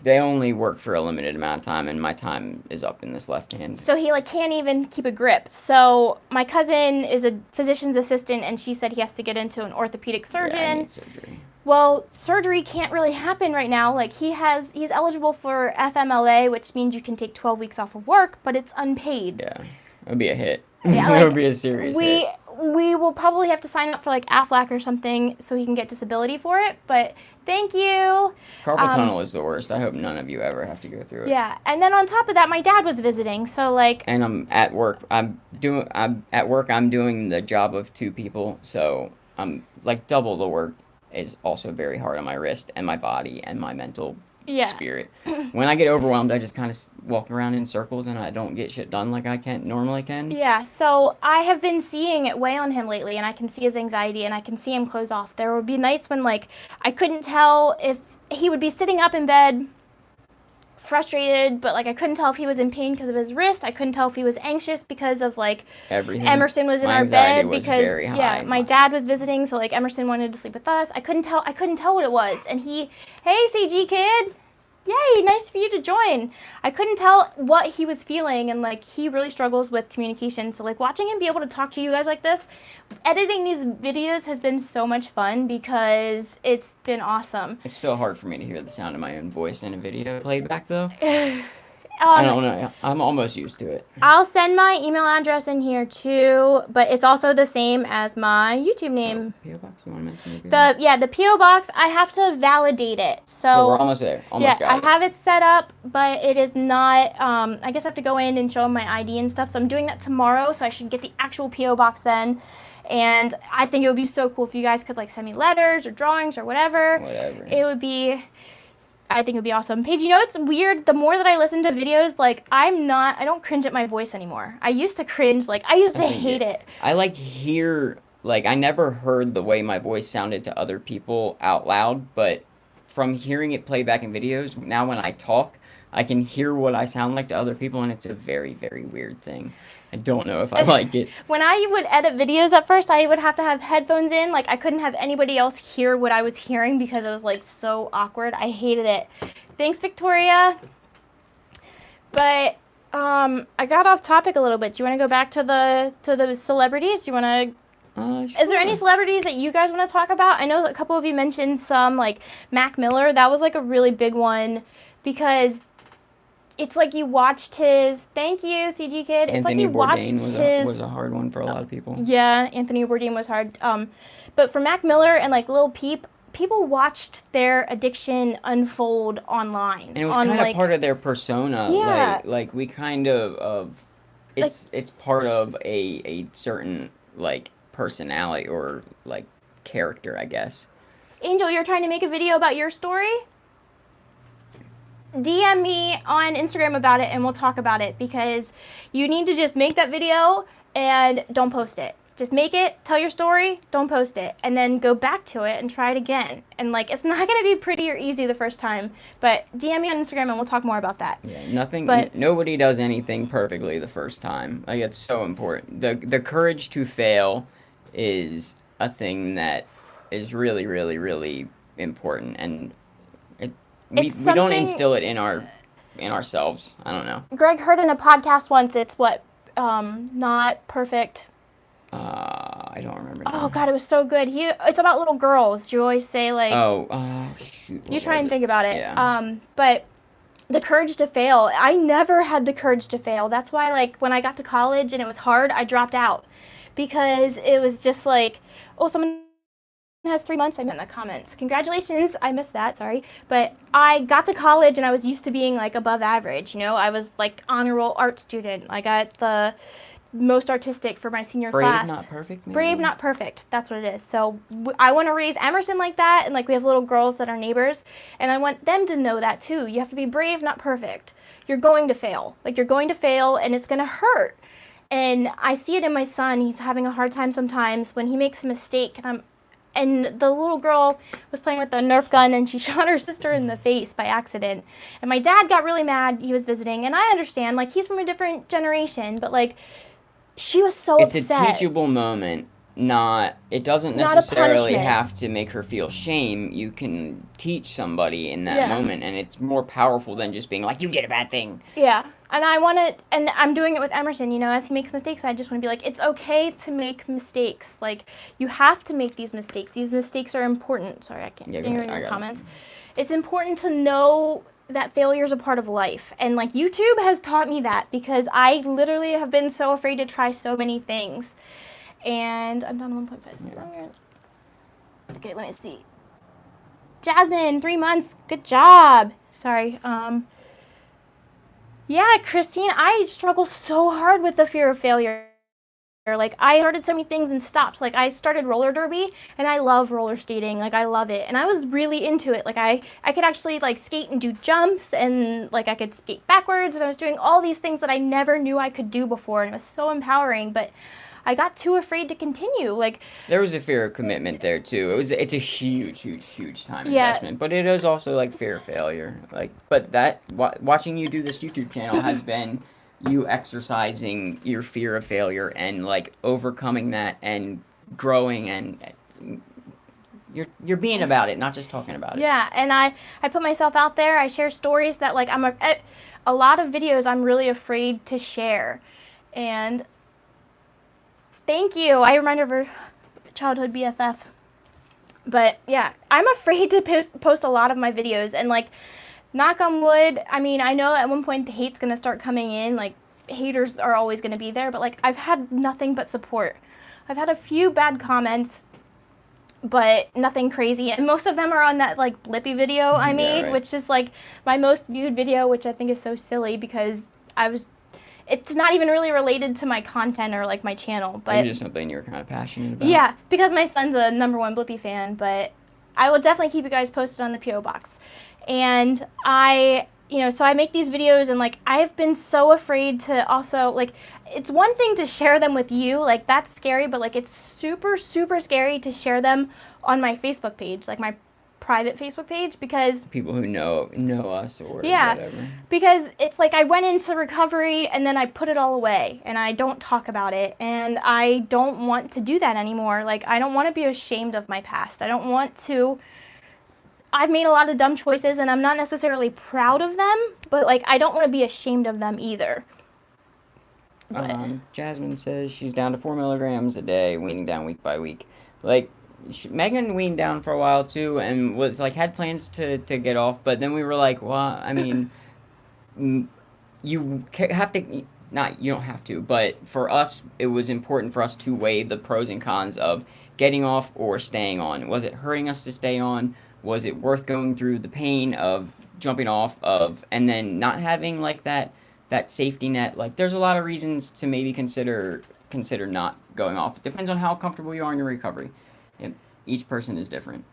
they only work for a limited amount of time, and my time is up in this left hand. So he, like, can't even keep a grip. So my cousin is a physician's assistant, and she said he has to get into an orthopedic surgeon. Yeah, I need surgery. Well, surgery can't really happen right now. Like, he's eligible for FMLA, which means you can take 12 weeks off of work, but it's unpaid. Yeah, it would be a hit. Yeah, It like, would be a serious hit. We will probably have to sign up for, like, AFLAC or something so he can get disability for it, but thank you. Carpal tunnel is the worst. I hope none of you ever have to go through it. Yeah, and then on top of that, my dad was visiting, so, like... And I'm at work. I'm doing the job of two people, so I'm, like, double the work is also very hard on my wrist and my body and my mental spirit. When I get overwhelmed, I just kind of walk around in circles and I don't get shit done like I normally can. Yeah, so I have been seeing it weigh on him lately, and I can see his anxiety, and I can see him close off. There would be nights when, like, I couldn't tell if he would be sitting up in bed frustrated, but, like, I couldn't tell if he was in pain because of his wrist. I couldn't tell if he was anxious because of, like, everything. Emerson was in My our anxiety bed was because very high. my dad was visiting, so, like, Emerson wanted to sleep with us. I couldn't tell what it was. And hey, CG kid. Yay, nice for you to join. I couldn't tell what he was feeling, and, like, he really struggles with communication. So, like, watching him be able to talk to you guys like this, editing these videos has been so much fun because it's been awesome. It's still hard for me to hear the sound of my own voice in a video playback, though. I don't know. I'm almost used to it. I'll send my email address in here too, but it's also the same as my YouTube name. P.O. Box? You want to mention the P.O. Box? The P.O. Box, I have to validate it. So we're almost there. Almost got it. I have it set up, but it is not, I guess I have to go in and show them my ID and stuff. So I'm doing that tomorrow, so I should get the actual P.O. Box then. And I think it would be so cool if you guys could, like, send me letters or drawings or whatever. It would be... I think it would be awesome. Paige, you know, it's weird. The more that I listen to videos, like, I don't cringe at my voice anymore. I used to cringe. Like, I used to hate it. I, like, hear like, I never heard the way my voice sounded to other people out loud, but from hearing it play back in videos, now when I talk, I can hear what I sound like to other people, and it's a very, very weird thing. I don't know if I like it. When I would edit videos at first, I would have to have headphones in. Like, I couldn't have anybody else hear what I was hearing because it was, like, so awkward. I hated it. Thanks, Victoria. But I got off topic a little bit. Do you want to go back to the celebrities? Do you want to... Sure. Is there any celebrities that you guys want to talk about? I know a couple of you mentioned some, like Mac Miller. That was like a really big one because it's like you watched his. Thank you, CG Kid. It's like Anthony you watched Bourdain was a hard one for a lot of people. Yeah, Anthony Bourdain was hard. But for Mac Miller and like Lil Peep, people watched their addiction unfold online. And it was kind of part of their persona. Yeah. Like we kind of it's part of a certain like personality or like character, I guess. Angel, you're trying to make a video about your story? DM me on Instagram about it and we'll talk about it because you need to just make that video and don't post it. Just make it, tell your story, don't post it, and then go back to it and try it again. And like, it's not going to be pretty or easy the first time, but DM me on Instagram and we'll talk more about that. Yeah, nobody does anything perfectly the first time. Like, it's so important. The courage to fail is a thing that is really, really, really important, and we don't instill it in ourselves. I don't know. Greg heard in a podcast once, it's not perfect. I don't remember. Oh God, it was so good. It's about little girls. You always say like. Shoot. You try and think about it. Yeah. But the courage to fail. I never had the courage to fail. That's why like when I got to college and it was hard, I dropped out because it was just like, oh, someone has 3 months. I meant in the comments. Congratulations. I missed that. Sorry. But I got to college and I was used to being like above average. You know, I was like honor roll art student. I got the most artistic for my senior class. Brave, not perfect. Maybe? Brave, not perfect. That's what it is. So I want to raise Emerson like that, and like we have little girls that are neighbors, and I want them to know that too. You have to be brave, not perfect. You're going to fail. Like you're going to fail, and it's going to hurt. And I see it in my son. He's having a hard time sometimes when he makes a mistake, and the little girl was playing with the Nerf gun and she shot her sister in the face by accident. And my dad got really mad. He was visiting, and I understand. Like he's from a different generation, but like. She was so upset. It's a teachable moment. It doesn't necessarily have to make her feel shame. You can teach somebody in that moment, and it's more powerful than just being like, you did a bad thing. Yeah, and and I'm doing it with Emerson, you know, as he makes mistakes, I just want to be like, it's okay to make mistakes. Like, you have to make these mistakes. These mistakes are important. Sorry, I can't hear your comments. It's important to know that failure is a part of life. And like YouTube has taught me that because I literally have been so afraid to try so many things. And I'm down 1.5. Yeah. Okay, let me see. Jasmine, 3 months. Good job. Sorry. Yeah, Christine, I struggle so hard with the fear of failure. Like, I started so many things and stopped. Like, I started roller derby, and I love roller skating. Like, I love it. And I was really into it. Like, I could actually, like, skate and do jumps, and, like, I could skate backwards, and I was doing all these things that I never knew I could do before, and it was so empowering, but I got too afraid to continue. Like, there was a fear of commitment there, too. It's a huge, huge, huge time investment, but it is also, like, fear of failure. Like, but watching you do this YouTube channel has been you exercising your fear of failure and like overcoming that and growing, and you're being about it, not just talking about it. Yeah, and I put myself out there. I share stories that like a lot of videos I'm really afraid to share. And thank you. I remind her of her childhood BFF. But yeah, I'm afraid to post a lot of my videos, and like, knock on wood, I mean, I know at one point the hate's going to start coming in, like, haters are always going to be there, but, like, I've had nothing but support. I've had a few bad comments, but nothing crazy, and most of them are on that, like, Blippi video I made, which is, like, my most viewed video, which I think is so silly because it's not even really related to my content or, like, my channel, but... It's just something you're kind of passionate about. Yeah, because my son's a #1 Blippi fan, but I will definitely keep you guys posted on the P.O. Box. And I so I make these videos, and like I've been so afraid to also, like, it's one thing to share them with you, like that's scary, but like it's super, super scary to share them on my Facebook page, like my private Facebook page, because People who know us or yeah, whatever. because it's like I went into recovery and then I put it all away and I don't talk about it, and I don't want to do that anymore. Like, I don't want to be ashamed of my past. I don't want to. I've made a lot of dumb choices and I'm not necessarily proud of them, but like I don't want to be ashamed of them either. But Jasmine says she's down to 4 milligrams a day, weaning down week by week. Like, Megan weaned down for a while too, and was like had plans to get off, but then we were like, well, I mean, have to. Not you don't have to, but for us, it was important for us to weigh the pros and cons of getting off or staying on. Was it hurting us to stay on? Was it worth going through the pain of jumping off of, and then not having like that safety net? Like, there's a lot of reasons to maybe consider not going off. It depends on how comfortable you are in your recovery. Each person is different.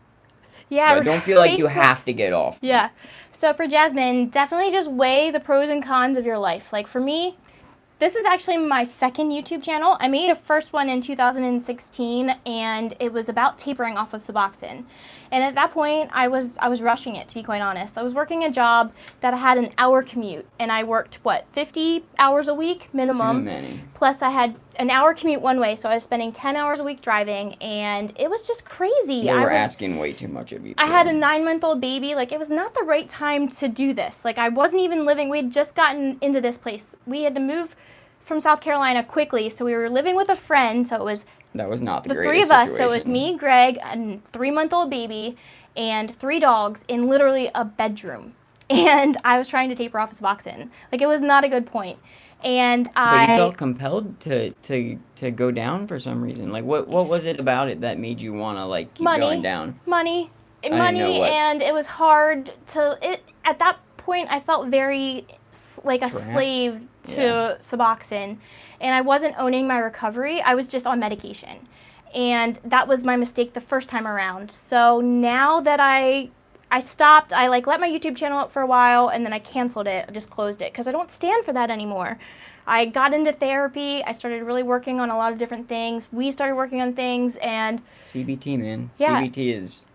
yeah, But don't feel like you Facebook- have to get off. Yeah. So for Jasmine, definitely just weigh the pros and cons of your life. Like for me, this is actually my second YouTube channel. I made a first one in 2016, and it was about tapering off of Suboxone. And at that point, I was rushing it, to be quite honest. I was working a job that had an hour commute, and I worked, 50 hours a week minimum? Too many. Plus, I had an hour commute one way, so I was spending 10 hours a week driving, and it was just crazy. They were asking way too much of you. I had a 9-month-old baby. Like, it was not the right time to do this. Like, I wasn't even living. We had just gotten into this place. We had to move from South Carolina quickly, so we were living with a friend. So it was That was not the the greatest three of us. So it was situation. me, Greg, a 3-month-old baby, and 3 dogs in literally a bedroom. And I was trying to taper off Suboxone. Like, it was not a good point. And But you felt compelled to go down for some reason. Like, what was it about it that made you want to like keep going down? Money, didn't know what. and it was hard to. At that point, I felt very like a Trapped? slave to Yeah. Suboxone, and I wasn't owning my recovery. I was just on medication, and that was my mistake the first time around. So now that I stopped, I like let my YouTube channel up for a while, and then I canceled it. I just closed it because I don't stand for that anymore. I got into therapy. I started really working on a lot of different things. We started working on things, and CBT, man. Yeah. CBT is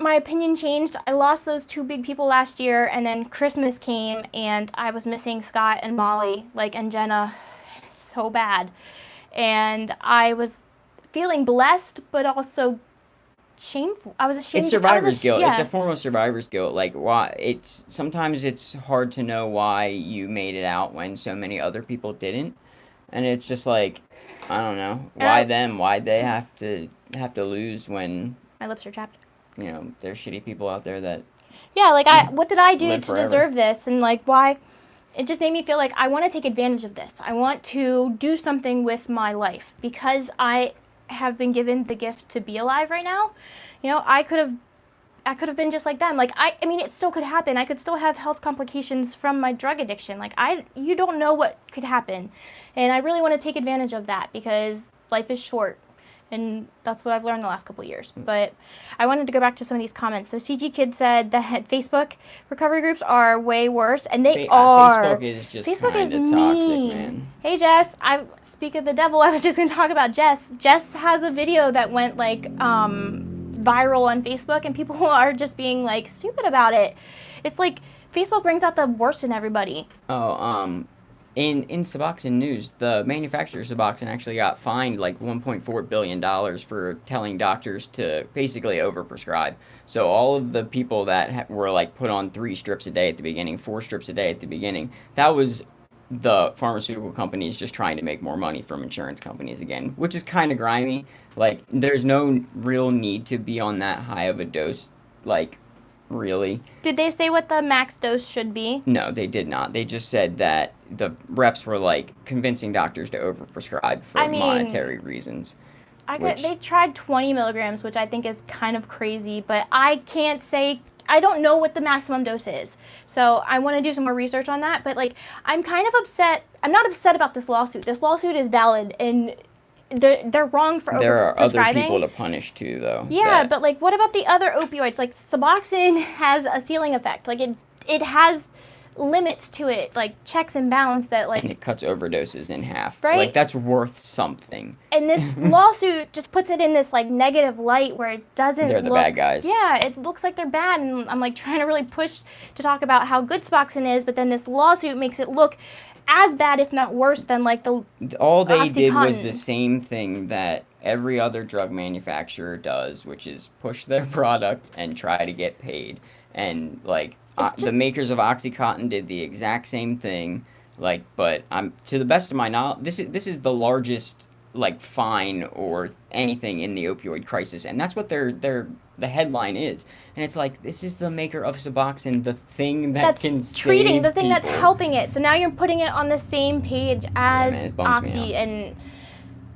my opinion changed. I lost those 2 big people last year, and then Christmas came, and I was missing Scott and Molly, and Jenna, so bad. And I was feeling blessed, but also shameful. I was ashamed. it's survivor's guilt. Yeah. It's a form of survivor's guilt. Like, why sometimes it's hard to know why you made it out when so many other people didn't, and it's just like, I don't know, why them? Why they have to lose when My lips are chapped. there's shitty people out there that Yeah, what did I do Live to forever. deserve this? And why? It just made me feel like I want to take advantage of this. I want to do something with my life because I have been given the gift to be alive right now. I could have been just like them. I mean, it still could happen. I could still have health complications from my drug addiction. You don't know what could happen. And I really want to take advantage of that because life is short. And that's what I've learned the last couple of years. But I wanted to go back to some of these comments. So CG Kid said that Facebook recovery groups are way worse, and they are. Facebook is just Facebook is kinda mean. toxic, man. Hey Jess, I speak of the devil. I was just gonna talk about Jess. Jess has a video that went viral on Facebook, and people are just being stupid about it. It's like Facebook brings out the worst in everybody. Oh, in Suboxone news, the manufacturer of Suboxone actually got fined $1.4 billion for telling doctors to basically overprescribe. So all of the people that were put on 3 strips a day at the beginning, 4 strips a day at the beginning, that was the pharmaceutical companies just trying to make more money from insurance companies again, which is kind of grimy. There's no real need to be on that high of a dose, really. Did they say what the max dose should be? No, they did not. They just said that the reps were convincing doctors to overprescribe for monetary reasons. They tried 20 milligrams, which I think is kind of crazy, but I can't say. I don't know what the maximum dose is. So I want to do some more research on that. But I'm kind of upset. I'm not upset about this lawsuit. This lawsuit is valid, and they're wrong for overprescribing. There are other people to punish too, though. Yeah, but what about the other opioids? Suboxone has a ceiling effect. It has limits to it, like checks and balance that like. And it cuts overdoses in half. Right? Like, that's worth something. And this lawsuit just puts it in this like negative light where it doesn't They're the bad guys. Yeah, it looks like they're bad, and I'm like trying to really push to talk about how good Suboxone is, but then this lawsuit makes it look as bad, if not worse, than like the All they did was OxyContin. the same thing that every other drug manufacturer does, which is push their product and try to get paid. And like It's the just- makers of OxyContin did the exact same thing. Like, but I'm to the best of my knowledge, this is the largest like fine or anything in the opioid crisis, and that's what the headline is. And it's like, this is the maker of Suboxone, the thing that that's can treating save the thing that's people. helping it. So now you're putting it on the same page as man, it bums me Oxy, out. and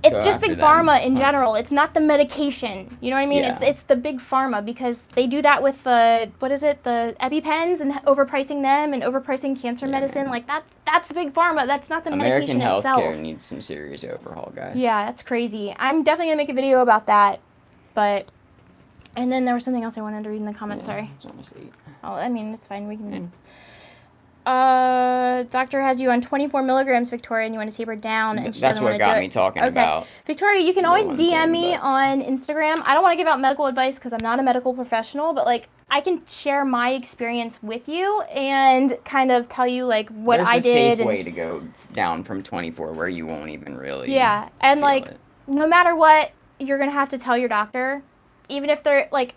it's Go just after big them. pharma in Huh. general. It's not the medication. You know what I mean? Yeah. It's the big pharma, because they do that with the the EpiPens, and overpricing them and overpricing cancer medicine. man. Like that's big pharma. That's not the American medication itself. healthcare needs some serious overhaul, guys. Yeah, that's crazy. I'm definitely gonna make a video about that. But and then there was something else I wanted to read in the comments. Sorry. It's almost 8. Oh, I mean, it's fine. We can. Yeah. Doctor has you on 24 milligrams, Victoria, and you want to taper down, and she That's doesn't what want to got do me it. talking Okay. about. Victoria, you can No always one DM can, me but- on Instagram. I don't want to give out medical advice because I'm not a medical professional, but like I can share my experience with you and kind of tell you like what There's I a did. safe and- way to go down from 24 where you won't even really. Yeah, and feel like it. no matter what, you're gonna have to tell your doctor, even if they're like.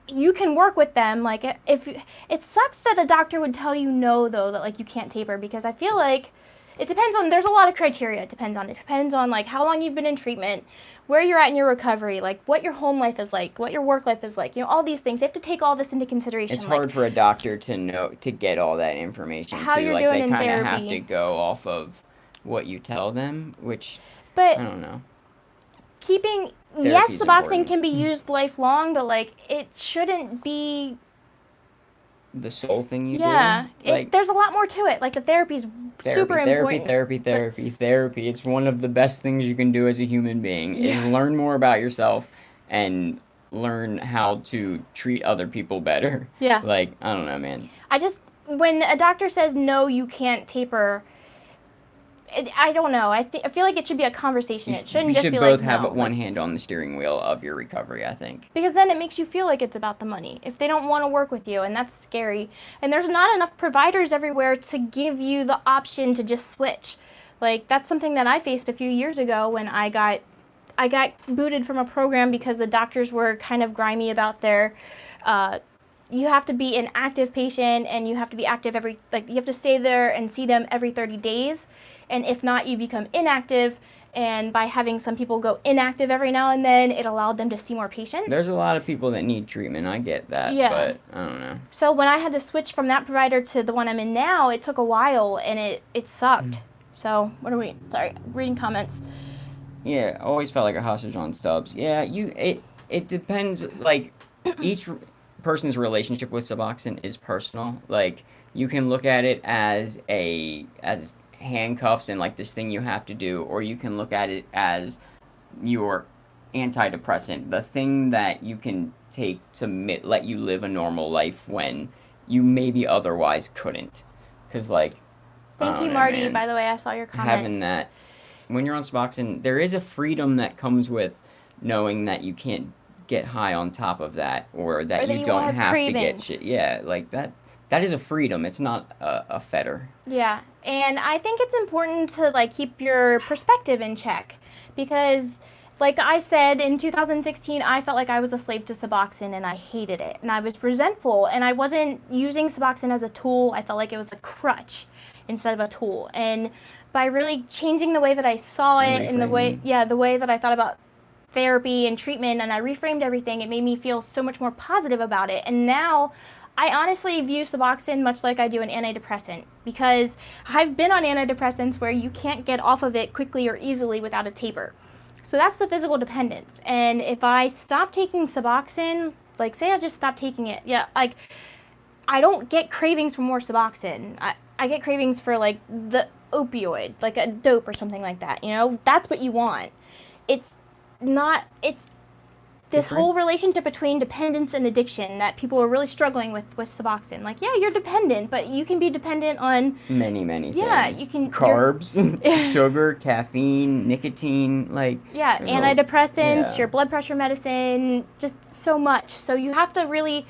You can work with them, like if it sucks that a doctor would tell you no though, that like you can't taper, because I feel like it depends on, there's a lot of criteria it depends on like how long you've been in treatment, where you're at in your recovery, like what your home life is like, what your work life is like, you know, all these things. They have to take all this into consideration. It's like, hard for a doctor to get all that information How too. you're Like doing they in kind of have therapy. to go off of what you tell them, which but I don't know. keeping, yes, Therapy's Suboxone important. can be used lifelong, but like it shouldn't be. The sole thing you Yeah, do. Like there's a lot more to it. Like the therapy's super important. therapy. It's one of the best things you can do as a human being is learn more about yourself and learn how to treat other people better. Yeah. Like, I don't know, man. When a doctor says no, you can't taper. I don't know. I feel like it should be a conversation. It shouldn't We just should be both like have no. one like- hand on the steering wheel of your recovery, I think. Because then it makes you feel like it's about the money. If they don't want to work with you, and that's scary. And there's not enough providers everywhere to give you the option to just switch. Like that's something that I faced a few years ago when I got booted from a program because the doctors were kind of grimy about their. You have to be an active patient, and you have to be active you have to stay there and see them every 30 days. And if not, you become inactive. And by having some people go inactive every now and then, it allowed them to see more patients. There's a lot of people that need treatment. I get that, Yeah. but I don't know. So when I had to switch from that provider to the one I'm in now, it took a while, and it sucked. So reading comments. Yeah, always felt like a hostage on stubs. Yeah, it depends. Like each person's relationship with Suboxone is personal. Like you can look at it as handcuffs and like this thing you have to do, or you can look at it as your antidepressant, the thing that you can take to let you live a normal life when you maybe otherwise couldn't. Because like, I Thank don't you, know, Marty. man. By the way, I saw your comment. Having that when you're on Suboxone, there is a freedom that comes with knowing that you can't get high on top of that, or that Or that you you don't won't have have to get cravings. shit. Yeah, like that is a freedom. It's not a fetter. Yeah, and I think it's important to like keep your perspective in check, because like I said, in 2016, I felt like I was a slave to Suboxone, and I hated it, and I was resentful, and I wasn't using Suboxone as a tool. I felt like it was a crutch instead of a tool. And by really changing the way that I saw it and the way that I thought about therapy and treatment, and I reframed everything, it made me feel so much more positive about it. And now I honestly view Suboxone much like I do an antidepressant, because I've been on antidepressants where you can't get off of it quickly or easily without a taper. So that's the physical dependence. And if I stop taking Suboxone, like say I just stop taking it, like I don't get cravings for more Suboxone. I get cravings for like the opioid, like a dope or something like that, you know? That's what you want. It's this different? whole relationship between dependence and addiction that people are really struggling with Suboxone. Like, yeah, you're dependent, but you can be dependent on Many yeah, things. you can Carbs, sugar, caffeine, nicotine, like yeah, there's antidepressants, yeah. your blood pressure medicine, just so much. So you have to really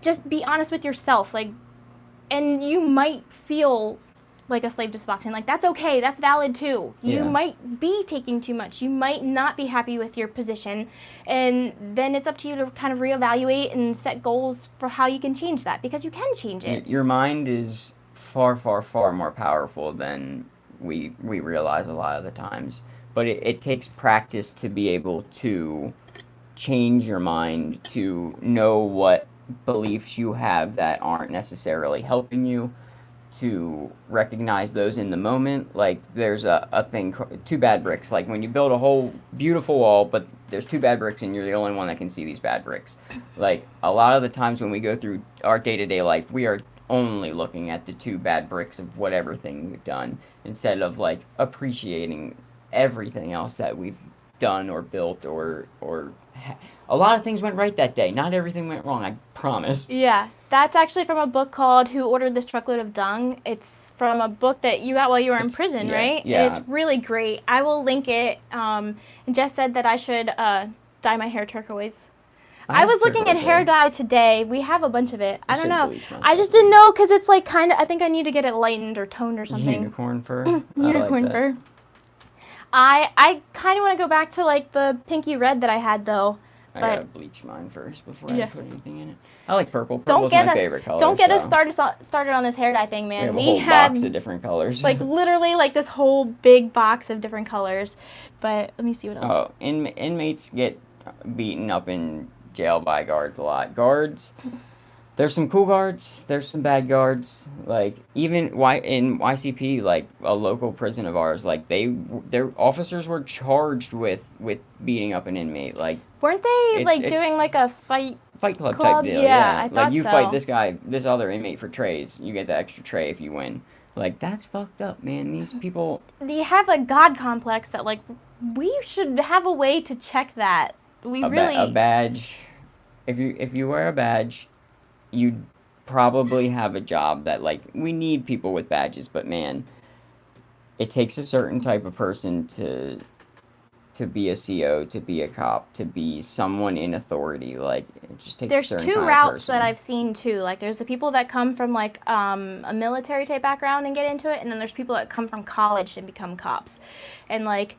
just be honest with yourself, like, and you might feel like a slave to Suboxone. Like, that's okay, that's valid too. You Yeah. might be taking too much. You might not be happy with your position, and then it's up to you to kind of reevaluate and set goals for how you can change that, because you can change it. Your mind is far, far, far more powerful than we realize a lot of the times. But it takes practice to be able to change your mind, to know what beliefs you have that aren't necessarily helping you, to recognize those in the moment. Like, there's a thing, two bad bricks. Like, when you build a whole beautiful wall, but there's two bad bricks and you're the only one that can see these bad bricks. Like, a lot of the times when we go through our day-to-day life, we are only looking at the two bad bricks of whatever thing we've done, instead of, like, appreciating everything else that we've done or built or a lot of things went right that day. Not everything went wrong, I promise. Yeah, that's actually from a book called Who Ordered This Truckload of Dung. It's from a book that you got while you were in prison, yeah, right? yeah. And it's really great. I will link it. And Jess said that I should dye my hair turquoise. I was looking at hair dye today. We have a bunch of it. I don't know. I just didn't know because it's like kind of, I think I need to get it lightened or toned or something. Unicorn fur. Unicorn fur. I kind of want to go back to like the pinky red that I had though. I But gotta bleach mine first before Yeah. I put anything in it. I like purple. don't Purple's get my us favorite color. don't get us so started on this hair dye thing, we man. have a We whole had box of different colors. like literally like this whole big box of different colors. But let me see what else. Oh, inmates get beaten up in jail by guards a lot. Guards, there's some cool guards, there's some bad guards. Like, even in YCP, like a local prison of ours, like their officers were charged with beating up an inmate. Like, Weren't they it's- like it's- doing like a fight? Fight club Club? type deal. Yeah, I like thought you so. fight this other inmate for trays, you get the extra tray if you win. Like, that's fucked up, man. These people. They have a god complex that like we should have a way to check that. We really A badge. If you wear a badge, you probably have a job that, like, we need people with badges, but man, it takes a certain type of person to be a CO, to be a cop, to be someone in authority. Like, it just takes There's a certain two kind of routes person. that I've seen too. Like there's the people that come from like a military type background and get into it, and then there's people that come from college and become cops. And like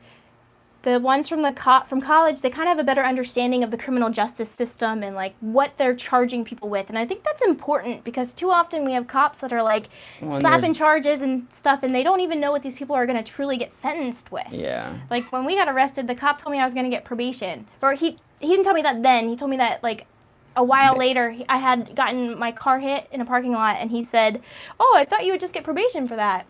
the ones from from college, they kind of have a better understanding of the criminal justice system and like what they're charging people with. And I think that's important because too often we have cops that are like Well, and slapping there's- charges and stuff, and they don't even know what these people are going to truly get sentenced with. Yeah. Like when we got arrested, the cop told me I was going to get probation. Or he didn't tell me that then. He told me that like a while later. I had gotten my car hit in a parking lot, and he said, "Oh, I thought you would just get probation for that."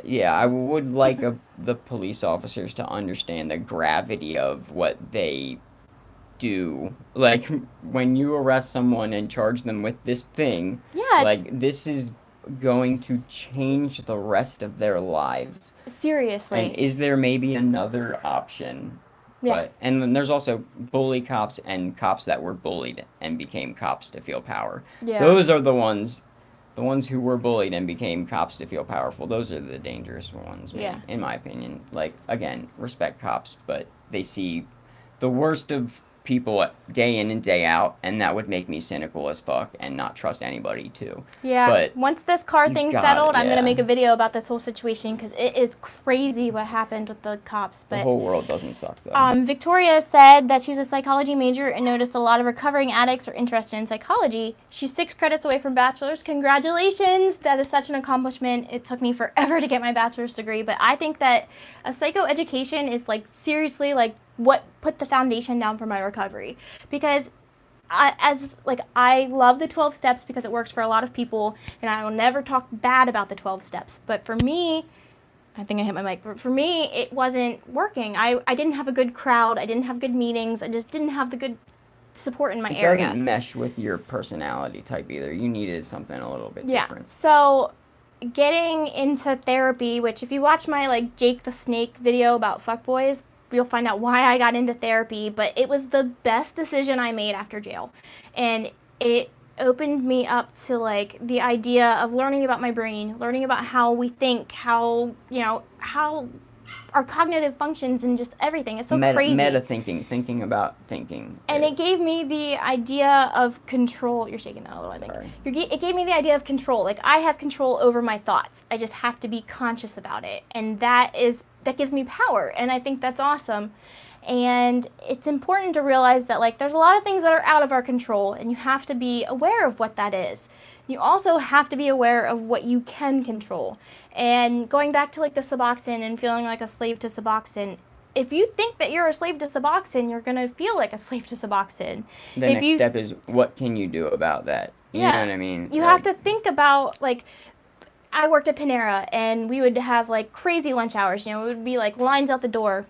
Yeah, I would like the police officers to understand the gravity of what they do. Like, when you arrest someone and charge them with this thing, Yeah, like, this is going to change the rest of their lives. seriously. And is there maybe another option? Yeah. But, and then there's also bully cops and cops that were bullied and became cops to feel power. Yeah. Those are the ones who were bullied and became cops to feel powerful. Those are the dangerous ones, man, in my opinion. Like, again, respect cops, but they see the worst of people day in and day out, and that would make me cynical as fuck and not trust anybody too. Yeah, But once this car you thing's gotta- settled, I'm going yeah. to make a video about this whole situation because it is crazy what happened with the cops. The But whole world doesn't suck, though. Victoria said that she's a psychology major and noticed a lot of recovering addicts are interested in psychology. She's 6 credits away from bachelor's. Congratulations. That is such an accomplishment. It took me forever to get my bachelor's degree, but I think that a psychoeducation is like seriously like what put the foundation down for my recovery. Because I love the 12 steps because it works for a lot of people, and I will never talk bad about the 12 steps. But for me, I think I hit my mic. But for me, it wasn't working. I didn't have a good crowd. I didn't have good meetings. I just didn't have the good support in my It area. doesn't mesh with your personality type either. You needed something a little bit different. So getting into therapy, which if you watch my like Jake the Snake video about fuckboys, you'll find out why I got into therapy, but it was the best decision I made after jail. And it opened me up to like the idea of learning about my brain, learning about how we think, how, you know, how our cognitive functions and just everything. It's so crazy. Meta thinking about thinking. And it gave me the idea of control. You're shaking that a little, I think. Sorry. It gave me the idea of control. Like, I have control over my thoughts. I just have to be conscious about it. And that gives me power. And I think that's awesome. And it's important to realize that, like, there's a lot of things that are out of our control, and you have to be aware of what that is. You also have to be aware of what you can control. And going back to, like, the Suboxone and feeling like a slave to Suboxone, if you think that you're a slave to Suboxone, you're going to feel like a slave to Suboxone. The next step is, what can you do about that? You know what I mean? You have to think about, like, I worked at Panera, and we would have, like, crazy lunch hours. You know, it would be, like, lines out the door.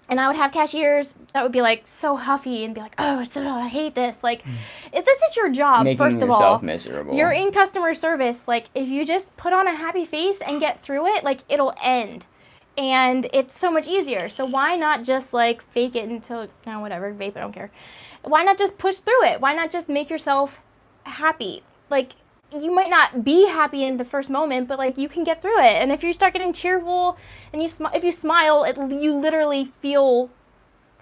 And I would have cashiers that would be, like, so huffy and be like, oh, I hate this. Like, if this is your job, first of all. Making yourself miserable. You're in customer service. Like, if you just put on a happy face and get through it, like, it'll end. And it's so much easier. So why not just, like, fake it until, no, whatever, vape, I don't care. Why not just push through it? Why not just make yourself happy? Like, you might not be happy in the first moment, but, like, you can get through it. And if you start getting cheerful and if you smile, you literally feel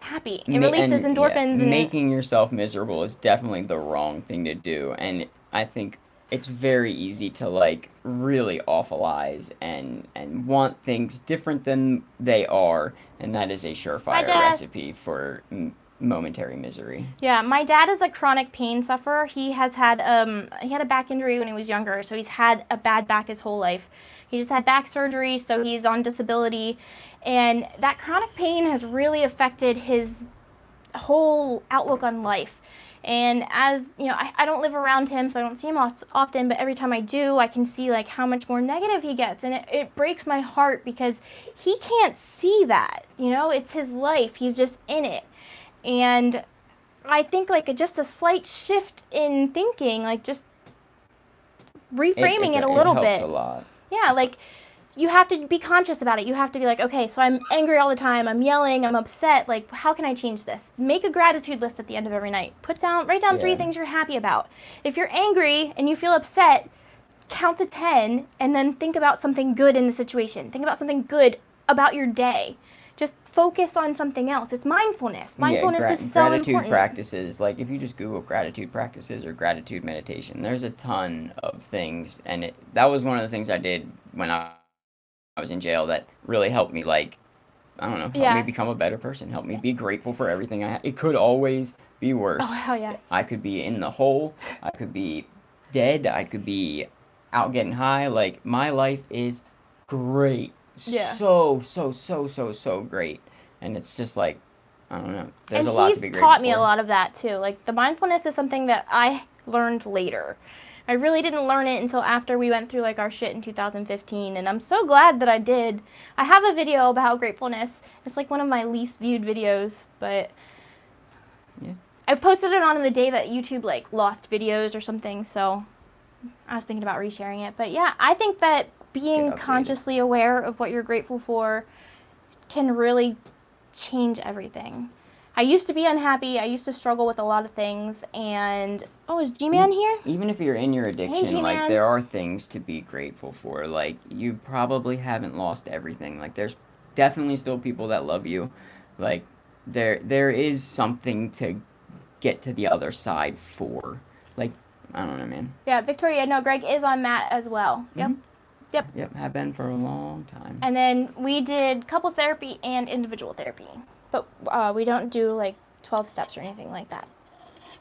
happy. It releases endorphins. And making yourself miserable is definitely the wrong thing to do. And I think it's very easy to, like, really awfulize and want things different than they are. And that is a surefire recipe for momentary misery. Yeah, my dad is a chronic pain sufferer. He had a back injury when he was younger, so he's had a bad back his whole life. He just had back surgery, so he's on disability, and that chronic pain has really affected his whole outlook on life. And as you know, I don't live around him, so I don't see him often, but every time I do, I can see, like, how much more negative he gets, and it breaks my heart because he can't see that. You know, it's his life. He's just in it. And I think, like, just a slight shift in thinking, like, just reframing it a little bit. It helps a lot. Yeah, like, you have to be conscious about it. You have to be like, okay, so I'm angry all the time. I'm yelling. I'm upset. Like, how can I change this? Make a gratitude list at the end of every night. Write down 3 things you're happy about. If you're angry and you feel upset, count to 10 and then think about something good in the situation. Think about something good about your day. Just focus on something else. It's mindfulness. Mindfulness is so important. Gratitude practices, like, if you just Google gratitude practices or gratitude meditation, there's a ton of things, and that was one of the things I did when I was in jail that really helped me, like, I don't know, help me become a better person, help me be grateful for everything I have. It could always be worse. Oh, hell yeah. I could be in the hole, I could be dead, I could be out getting high. Like, my life is great. Yeah. So great. And it's just like, I don't know. There's a lot to be grateful for. And he's taught me a lot of that too. Like, the mindfulness is something that I learned later. I really didn't learn it until after we went through, like, our shit in 2015, and I'm so glad that I did. I have a video about gratefulness. It's, like, one of my least viewed videos, but I posted it on the day that YouTube, like, lost videos or something, so I was thinking about resharing it. But yeah, I think that being consciously aware of what you're grateful for can really change everything. I used to be unhappy. I used to struggle with a lot of things. And, oh, is G-Man here? Even if you're in your addiction, G-Man. like, there are things to be grateful for. Like, you probably haven't lost everything. Like, there's definitely still people that love you. Like, there is something to get to the other side for. Like, I don't know, man. Yeah, Victoria, no, Greg is on Matt as well. Yep. Mm-hmm. Yep, have been for a long time. And then we did couples therapy and individual therapy. But we don't do, like, 12 steps or anything like that.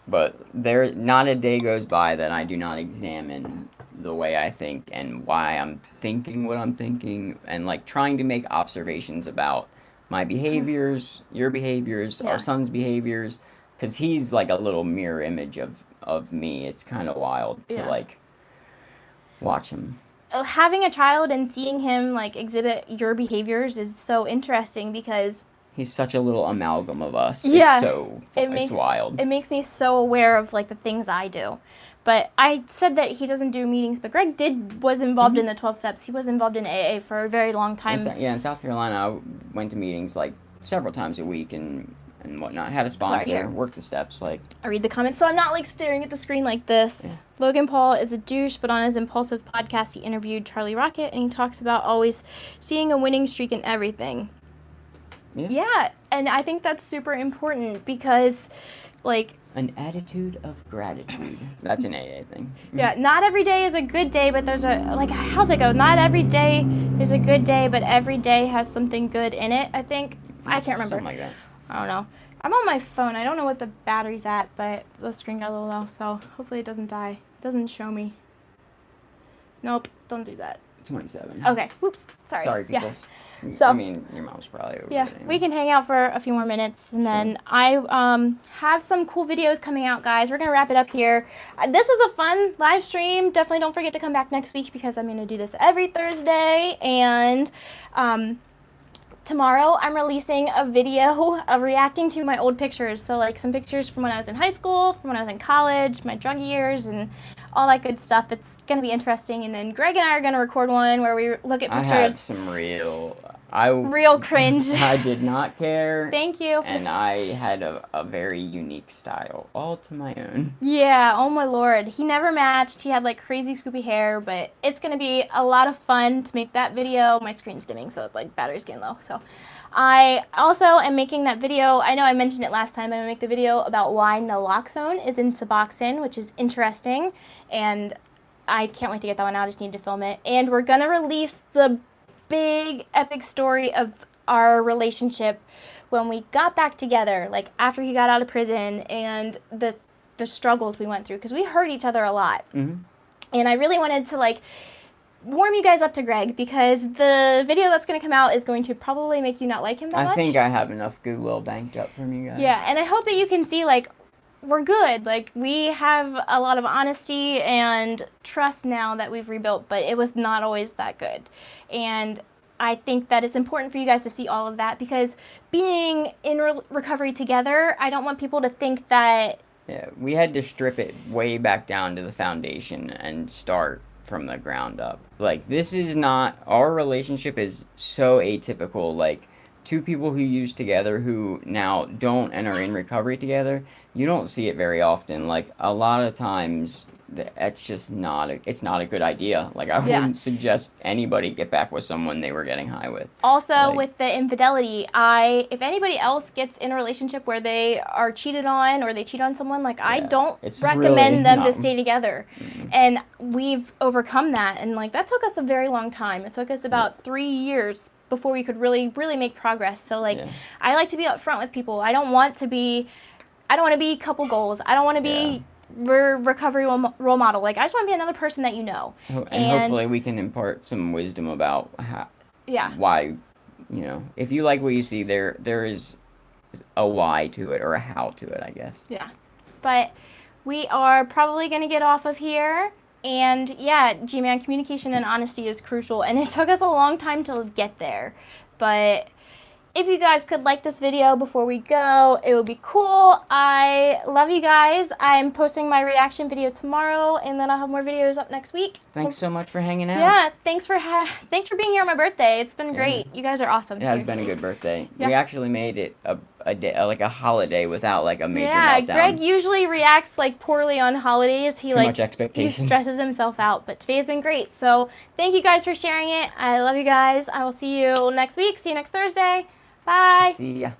But not a day goes by that I do not examine the way I think and why I'm thinking what I'm thinking, and, like, trying to make observations about my behaviors, your behaviors, our son's behaviors, because he's, like, a little mirror image of me. It's kind of wild to, like, watch him. Having a child and seeing him, like, exhibit your behaviors is so interesting because he's such a little amalgam of us. Yeah. It's wild. It makes me so aware of, like, the things I do. But I said that he doesn't do meetings, but Greg was involved in the 12 steps. He was involved in AA for a very long time. In South Carolina, I went to meetings, like, several times a week and whatnot. Had a sponsor, here. worked the steps. Like, I read the comments, so I'm not like staring at the screen like this. Yeah. Logan Paul is a douche, but on his Impulsive podcast, he interviewed Charlie Rocket, and he talks about always seeing a winning streak in everything. Yeah, and I think that's super important because, like, an attitude of gratitude. That's an AA thing. yeah, not every day is a good day, but there's how's it go? Not every day is a good day, but every day has something good in it, I think. I can't remember. Something like that. I don't know. I'm on my phone. I don't know what the battery's at, but the screen got a little low, so hopefully it doesn't die. It doesn't show me. Nope, don't do that. 27. Okay, whoops, sorry. Sorry, people. Yeah. So- I mean, your mom's probably over Yeah, there anyway. we can hang out for a few more minutes, and then I have some cool videos coming out, guys. We're gonna wrap it up here. This is a fun live stream. Definitely don't forget to come back next week because I'm gonna do this every Thursday, and tomorrow I'm releasing a video of reacting to my old pictures. So like some pictures from when I was in high school, from when I was in college, my drug years, and all that good stuff. It's gonna be interesting. And then Greg and I are gonna record one where we look at I had pictures. some real Cringe. I did not care. Thank you. And I had a very unique style, all to my own. Yeah, oh my lord. He never matched. He had like crazy swoopy hair, but it's going to be a lot of fun to make that video. My screen's dimming, so it's like battery's getting low. So I also am making that video. I know I mentioned it last time, but I'm going to make the video about why naloxone is in Suboxone, which is interesting. And I can't wait to get that one out. I just need to film it. And we're going to release the big epic story of our relationship when we got back together, like after he got out of prison, and the struggles we went through, because we hurt each other a lot. Mm-hmm. And I really wanted to like warm you guys up to Greg, because the video that's going to come out is going to probably make you not like him that much. I think I have enough goodwill banked up from you guys. Yeah, and I hope that you can see like we're good. Like we have a lot of honesty and trust now that we've rebuilt, but it was not always that good. And I think that it's important for you guys to see all of that, because being in recovery together, I don't want people to think that... Yeah, we had to strip it way back down to the foundation and start from the ground up. Like, this is not... Our relationship is so atypical. Like, two people who use together who now don't and are in recovery together, you don't see it very often. Like, a lot of times... It's just not a good idea. Like, I wouldn't suggest anybody get back with someone they were getting high with. Also, Like, with the infidelity, if anybody else gets in a relationship where they are cheated on or they cheat on someone, like, I don't recommend really them not... to stay together. Mm-hmm. And we've overcome that. And, like, that took us a very long time. It took us about 3 years before we could really, really make progress. So, like, I like to be upfront with people. I don't want to be couple goals. I don't want to be... recovery role model. Like, I just want to be another person that you know. And hopefully we can impart some wisdom about why, if you like what you see, there is a why to it, or a how to it, I guess. Yeah. But we are probably going to get off of here. And yeah, G-Man, communication and honesty is crucial. And it took us a long time to get there. But if you guys could like this video before we go, it would be cool. I love you guys. I'm posting my reaction video tomorrow, and then I'll have more videos up next week. Thanks so much for hanging out. Yeah, thanks for being here on my birthday. It's been great. You guys are awesome. It has been a good birthday. Yeah. We actually made it a day, like a holiday, without like a major meltdown. Greg usually reacts like poorly on holidays. He Too much expectations. He stresses himself out, but today's been great. So thank you guys for sharing it. I love you guys. I will see you next week. See you next Thursday. Bye. See ya.